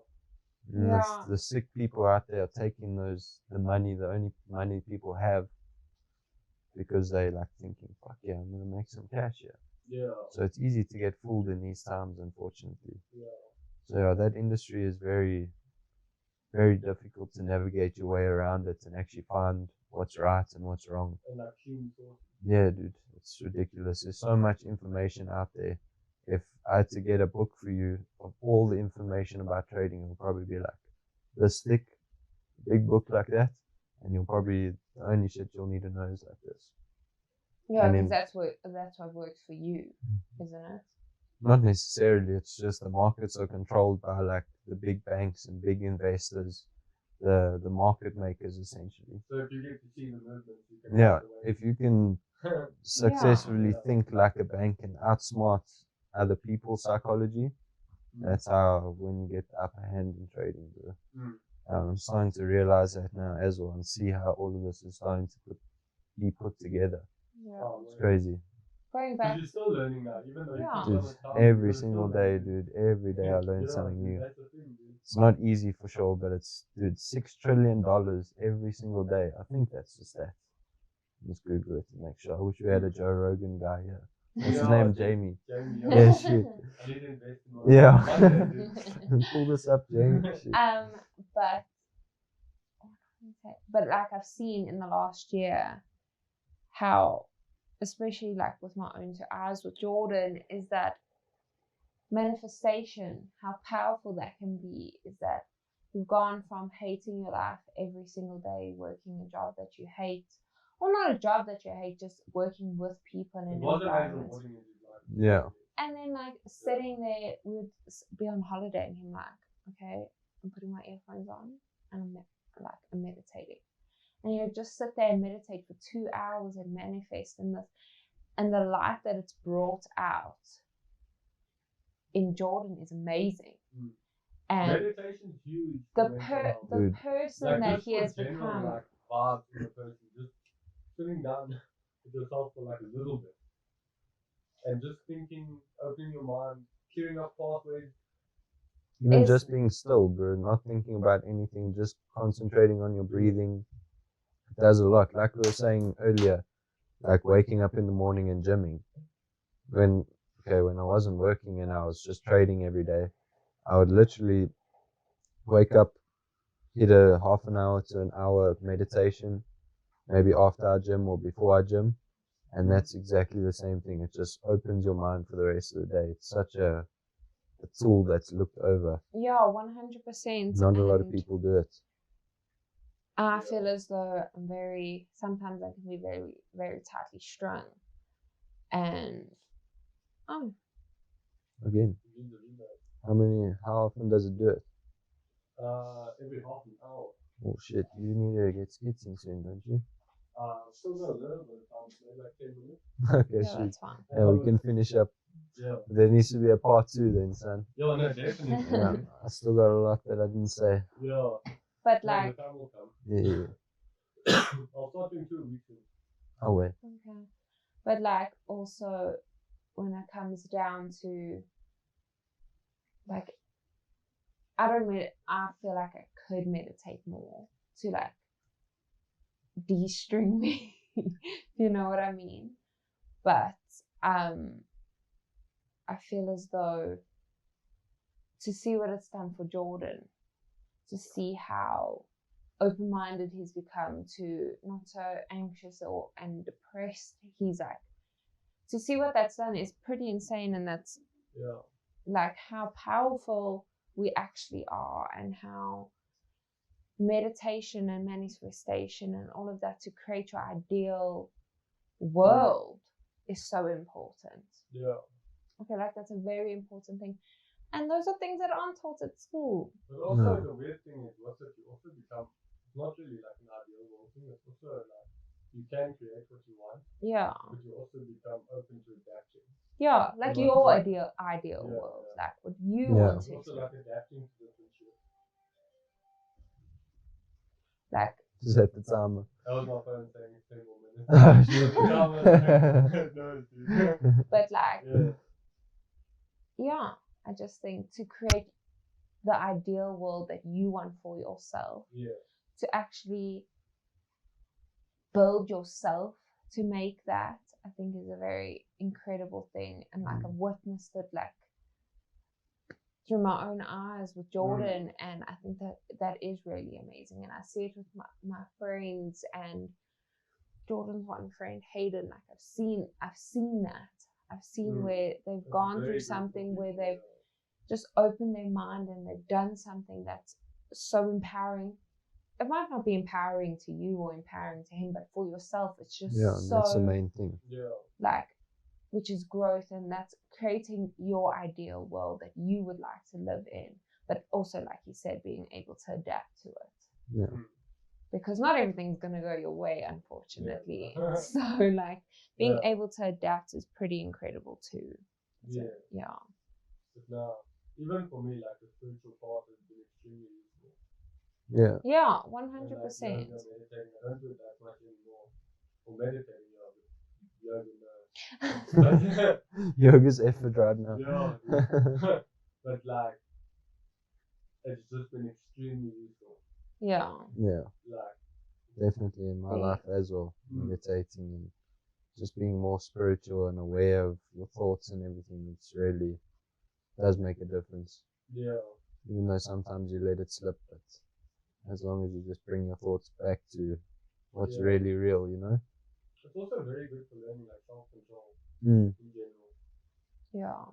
S2: And
S3: Yeah.
S2: the sick people out there are taking the money, the only money people have, because they like thinking, fuck yeah, I'm gonna make some cash here.
S1: Yeah.
S2: So it's easy to get fooled in these times, unfortunately.
S1: Yeah.
S2: So yeah, that industry is very, very difficult to navigate your way around it and actually find what's right and what's wrong.
S1: And like clean sources.
S2: Yeah, dude, it's ridiculous. There's so much information out there. If I had to get a book for you of all the information about trading, it'll probably be like this thick, big book like that, and you'll probably, the only shit you'll need to know is like this.
S3: Yeah,
S2: And
S3: because
S2: then-
S3: that's what works for you, isn't it?
S2: Not necessarily, it's just the markets are controlled by like the big banks and big investors, the market makers essentially.
S1: So if you get to see the movement, you can
S2: Yeah,
S1: ride away.
S2: if you can successfully
S1: Yeah.
S2: think like a bank and outsmart other people's psychology, that's how when you get the upper hand in trading, bro. I'm starting to realize that now as well and see how all of this is starting to be put together.
S3: Yeah.
S1: Oh,
S2: It's crazy.
S3: Going
S1: Because
S3: back.
S1: you're still learning now, even though
S3: Yeah.
S1: you
S2: Dude,
S1: put so much time,
S2: every
S1: you're
S2: single
S1: still
S2: day,
S1: learning.
S2: dude. Every day I learn
S1: Yeah,
S2: something
S1: dude,
S2: new.
S1: that's the thing, dude.
S2: It's not easy for sure, but it's, dude, $6 trillion every single day. I think that's the stat. Let's Google it to make sure. I wish we had a Joe Rogan guy here. What's his
S1: Yeah,
S2: name?
S1: dude.
S2: Jamie.
S1: Jamie,
S2: Yeah, shit.
S1: I need to invest in one.
S2: Yeah.
S1: One day, dude.
S2: Pull this up, Jamie. Shit.
S3: But like I've seen in the last year, how, especially like with my own two eyes with Jordan, is that manifestation, how powerful that can be, is that you've gone from hating your life every single day, working a job that you hate, or not a job that you hate, just working with people in
S1: It
S3: an
S1: wasn't as
S3: environment.
S1: rewarding as you'd like.
S2: Yeah.
S3: And then like sitting there, we would be on holiday and him like, okay, I'm putting my earphones on and I'm meditating. And you just sit there and meditate for 2 hours and manifest in this. And the light that it's brought out in Jordan is amazing. And
S1: Meditation's huge.
S3: the
S1: for mental health.
S2: Dude.
S3: person
S1: Like,
S3: that
S1: just
S3: he
S1: for
S3: has
S1: general,
S3: become.
S1: like vibes in a person, just sitting down with yourself for like a little bit, and just thinking, opening your mind, clearing up pathways.
S2: Even
S3: It's-
S2: just being still, bro, not thinking about anything, just concentrating on your breathing. It does a lot. Like we were saying earlier, like waking up in the morning and gymming. When I wasn't working and I was just trading every day, I would literally wake up, hit a half an hour to an hour meditation, maybe after our gym or before our gym. And that's exactly the same thing. It just opens your mind for the rest of the day. It's such a tool that's looked over.
S3: Yeah, 100%.
S2: Not a lot of people do it.
S3: I feel as though sometimes I can be very, very tightly strung. And,
S2: Again, how often does it do it?
S1: Every half an hour.
S2: Oh shit, you need to get skitzing soon, don't you?
S1: Still got a little bit of time, maybe like 10 minutes.
S2: Okay,
S3: yeah,
S2: sweet.
S3: that's fine.
S2: Yeah, we can finish up.
S1: Yeah.
S2: There needs to be a part 2 then, son.
S1: Yeah, no, definitely.
S2: Yeah, I still got a lot that I didn't say.
S1: Yeah.
S3: But
S1: Yeah,
S3: like,
S1: the time will come.
S2: Yeah.
S1: I'll start doing 2 weeks.
S2: Oh wait.
S3: okay. But like, also, when it comes down to, like, I feel like I could meditate more to like de-string me, you know what I mean? But I feel as though to see what it's done for Jordan, to see how open-minded he's become, to not so anxious and depressed he's like, to see what that's done is pretty insane. And that's like how powerful we actually are, and how meditation and manifestation and all of that to create your ideal world is so important.
S1: Yeah.
S3: Okay, like that's a very important thing. And those are things that aren't taught at school.
S1: But also the weird thing is what that you also become, it's not really like an ideal world thing, it's also like you can create what you want.
S3: Yeah.
S1: But you also become open to adapting.
S3: Yeah, like
S1: Yeah,
S3: your
S1: like-
S3: ideal world,
S1: yeah.
S3: like what you
S2: Yeah.
S3: want
S1: It's
S3: to
S1: also like adapting to different shit.
S3: like
S2: Just at the timer.
S1: That was my phone saying 10 more minutes.
S2: Oh, shit.
S1: No, dude.
S3: but like
S1: Yeah.
S3: yeah, I just think to create the ideal world that you want for yourself,
S1: Yeah.
S3: to actually build yourself to make that, I think is a very incredible thing. And like I've witnessed it like through my own eyes with Jordan, and I think that is really amazing. And I see it with my friends, and Jordan's one friend, Hayden. Like I've seen that. I've seen where they've
S1: That's
S3: gone
S1: very
S3: through
S1: good
S3: something
S1: for
S3: where
S1: people,
S3: they've just opened their mind and they've done something that's so empowering. It might not be empowering to you or empowering to him, but for yourself, it's just so
S2: that's the main thing.
S1: Yeah.
S3: like, which is growth, and that's creating your ideal world that you would like to live in, but also, like you said, being able to adapt to it.
S2: Yeah.
S3: Because not everything's going to go your way, unfortunately.
S1: Yeah.
S3: So like being able to adapt is pretty incredible too. So,
S1: Yeah. But now, even for me, like the spiritual part has been extremely useful.
S2: Yeah.
S3: Yeah, 100%.
S1: And, like, yoga, meditating, I don't do it that much anymore. Or meditating, yoga, no.
S2: Yoga's effort right now.
S1: Yeah. But like, it's just been extremely useful.
S3: Yeah.
S2: Yeah,
S1: Like,
S2: definitely in my life as well. Meditating and just being more spiritual and aware of your thoughts and everything. It's really does make a difference.
S1: yeah.
S2: Even though sometimes you let it slip, but as long as you just bring your thoughts back to what's really real, you know?
S1: It's also very good for learning like self-control
S2: Mm.
S1: in general.
S3: Yeah.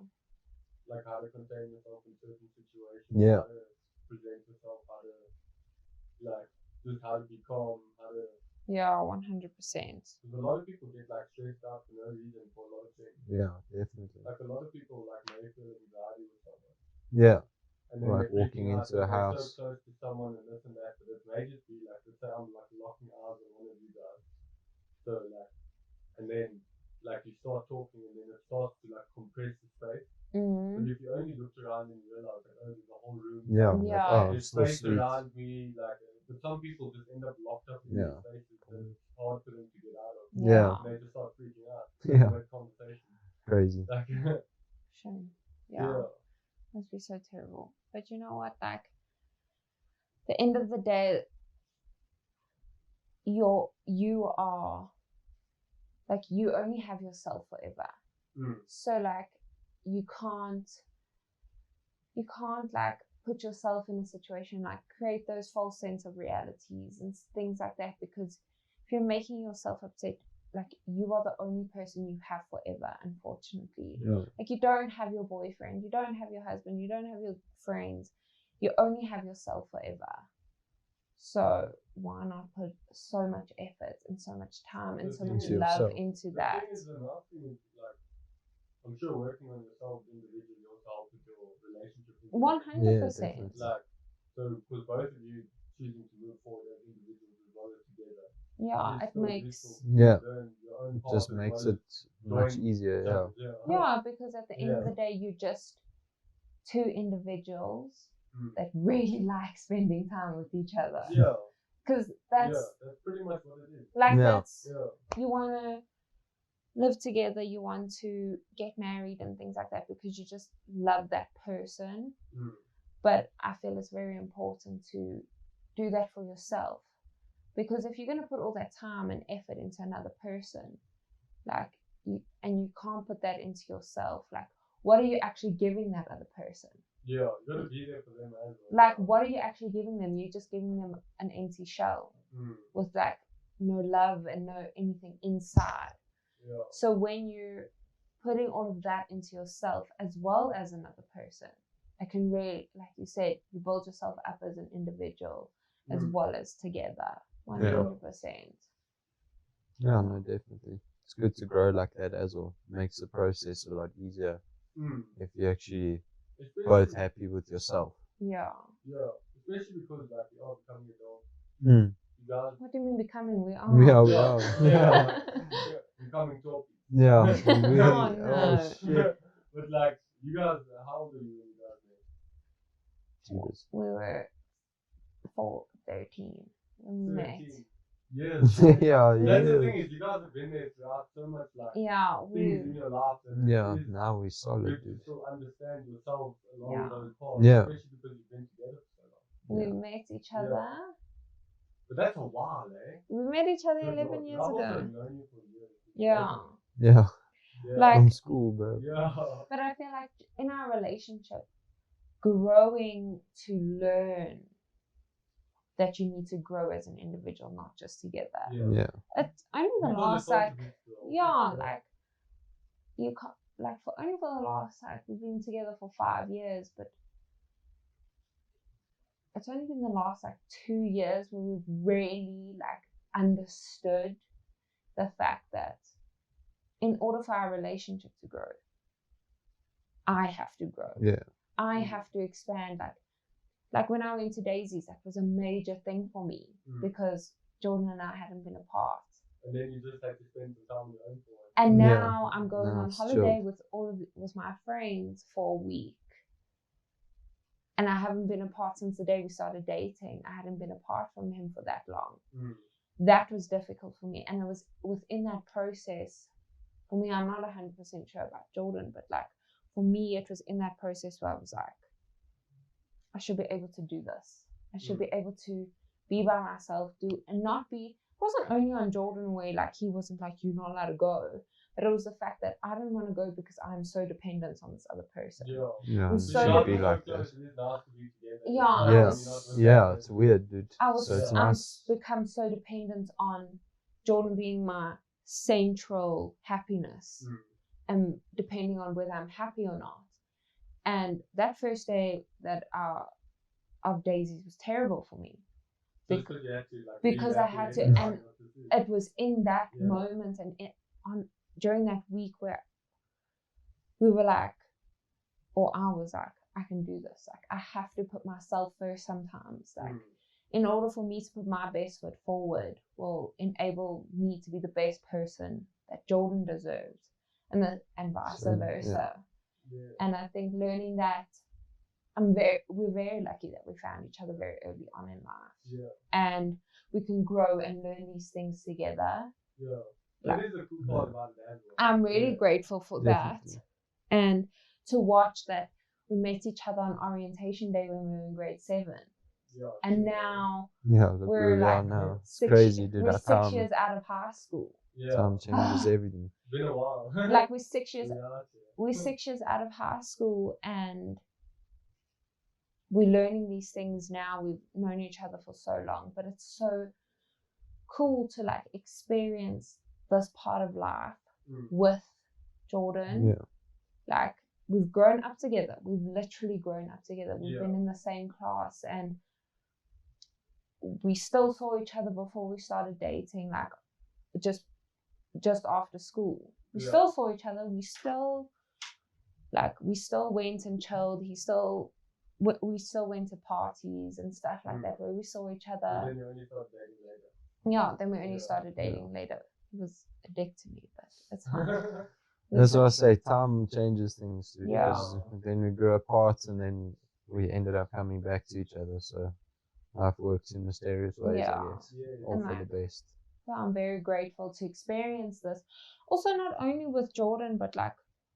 S1: Like how to contain yourself in certain situations.
S2: Yeah.
S1: How to present yourself, how to like just how to be calm, how to.
S3: Yeah, 100%.
S1: Because a lot of people get like stressed out for no reason for a lot of things.
S2: Yeah, definitely.
S1: Like a lot of people like may feel anxiety with someone.
S2: Yeah.
S1: And then
S2: Like
S1: they're
S2: walking
S1: freaking out
S2: into a
S1: that
S2: house.
S1: they're so close to someone and this and that, but it may just be like, let's say I'm like locking eyes on one of you guys. So like, and then like you start talking and then it starts to like compress the space. But if you only looked around and you realize that there's the whole room.
S2: Yeah.
S3: Yeah.
S2: Like, oh,
S1: There's
S2: it's still
S1: space
S2: sweet.
S1: around me, like, but some people just end up locked up in their spaces and it's hard for them to get out of.
S2: Yeah.
S1: And they just start freaking out.
S2: Yeah.
S1: That conversation.
S2: Crazy.
S1: Like,
S3: Shame. Yeah. Must be so terrible. But you know what? Like, the end of the day, you are like, you only have yourself forever. So like, you can't like put yourself in a situation, like create those false sense of realities and things like that, because if you're making yourself upset, like you are the only person you have forever, unfortunately. Like you don't have your boyfriend, you don't have your husband, you don't have your friends, you only have yourself forever. So why not put so much effort and so much time and so much love into that?
S1: The thing is, another thing is, like, I'm sure working on yourself individually also helps with your relationship.
S3: 100%.
S1: Like, so because both of you choosing to move forward as individuals as well as together.
S3: Yeah, it makes
S2: just makes it much easier.
S3: Yeah, because at the end of the day, you're just two individuals that really like spending time with each other.
S1: Yeah.
S3: Because that's
S1: pretty much what it is.
S3: Like you want to live together, you want to get married and things like that because you just love that person. But I feel it's very important to do that for yourself, because if you're going to put all that time and effort into another person, like you can't put that into yourself, like what are you actually giving that other person?
S1: Yeah, you got to be there for them as well.
S3: Like, what are you actually giving them? You're just giving them an empty shell with like no love and no anything inside.
S1: Yeah.
S3: So when you're putting all of that into yourself as well as another person, it can really, like you said, you build yourself up as an individual as well as together. 100%.
S2: Yeah, no, definitely. It's good to grow like that as well. Makes the process a lot easier if you're actually both happy with yourself.
S3: Yeah.
S1: Yeah, especially because like you are becoming adults.
S2: You
S1: guys.
S3: What do you mean becoming? We are.
S2: We are.
S1: Yeah. Becoming talkies.
S2: Yeah.
S3: Oh
S2: shit.
S1: But like, you guys, how old are you when you guys met?
S2: Jesus.
S3: We were 13 when we met.
S1: Yes.
S2: That's
S1: the thing is, you guys have been there throughout so much like things in your life. And
S2: now we're solid, dude.
S1: You still understand yourselves along those paths, especially because you've been together for so long.
S3: We met each other.
S1: But that's a while, eh?
S3: We met each other 11 years ago.
S1: I've also known you for years.
S2: Yeah.
S3: Like,
S2: from school, bro.
S1: Yeah.
S3: But I feel like in our relationship, growing to learn that you need to grow as an individual, not just together. It's only the last like like you can't like for the last like we've been together for 5 years, but it's only been the last like 2 years where we've really like understood the fact that in order for our relationship to grow, I have to grow. I have to expand. Like when I went to Daisy's, that was a major thing for me because Jordan and I hadn't been apart.
S1: And then you just had to spend some time on your own for it.
S3: And now I'm going on holiday with my friends for a week. And I haven't been apart since the day we started dating. I hadn't been apart from him for that long. That was difficult for me. And it was within that process, for me, I'm not 100% sure about Jordan, but like for me, it was in that process where I was like, I should be able to do this. I should be able to be by myself, and not be, it wasn't only on Jordan where like he wasn't like, you're not allowed to go, but it was the fact that I didn't want to go because I'm so dependent on this other person.
S2: It
S3: so
S2: should be like that. It's weird, dude.
S3: I've become so dependent on Jordan being my central happiness and depending on whether I'm happy or not. And that first day that of Daisy's was terrible for me. Because I had to, and it was in that moment and during that week where we were like, or I was like, I can do this. Like I have to put myself first sometimes. Like in order for me to put my best foot forward will enable me to be the best person that Jordan deserves, and vice versa. And I think learning that we're very lucky that we found each other very early on in life. And we can grow and learn these things together.
S1: That is a cool part about that.
S3: I'm really grateful for that. And to watch that we met each other on orientation day when we were in grade 7. And now we're like
S2: now. It's crazy, dude.
S3: We're 6 years out of high school.
S2: Time changes everything.
S1: Been a while.
S3: Like we're 6 years out of high school, and we're learning these things now. We've known each other for so long, but it's so cool to like experience this part of life with Jordan.
S2: Yeah.
S3: Like, we've grown up together. We've literally grown up together. We've been in the same class, and we still saw each other before we started dating, like just after school. We still saw each other. We still went and chilled. We still went to parties and stuff like that where we saw each other.
S1: And then you only started dating later.
S3: Yeah, then we only started dating later. He was a dick to me, but it's fine.
S2: That's what I say, time changes things too.
S3: Yeah.
S2: Because then we grew apart and then we ended up coming back to each other. So life works in mysterious ways, I guess. All for the best.
S3: Yeah, I'm very grateful to experience this. Also, not only with Jordan, but like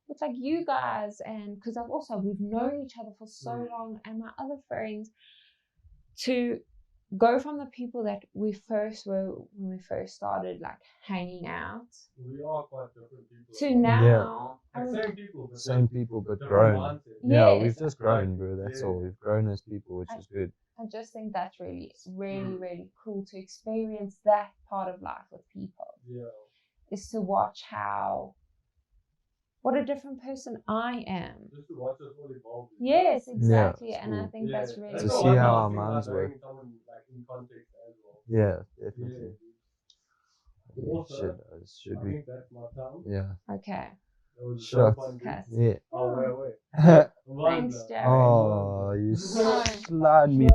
S3: with like you guys, and because we've known each other for so long, and my other friends, to go from the people that we first were when we first started like hanging out.
S1: We are quite different people.
S3: To now.
S1: Same people,
S2: but grown. Yeah,
S3: Yes.
S2: we've just grown, bro. That's all. We've grown as people, which is good.
S3: I just think that's really, really, really cool to experience that part of life with people.
S1: Yeah.
S3: Is to watch what a different person I am.
S1: Just to watch us all evolve.
S3: Yes, exactly.
S2: Yeah,
S3: and I think that's really
S2: to see how our minds work.
S1: In context as well.
S2: Yeah, definitely.
S1: Also,
S2: should
S1: I
S2: we?
S1: think that's my time.
S2: Yeah.
S3: Okay.
S2: Shot.
S3: Podcast.
S2: Yeah.
S1: Oh, wait.
S3: Thanks, Jared.
S2: Oh, you slide me.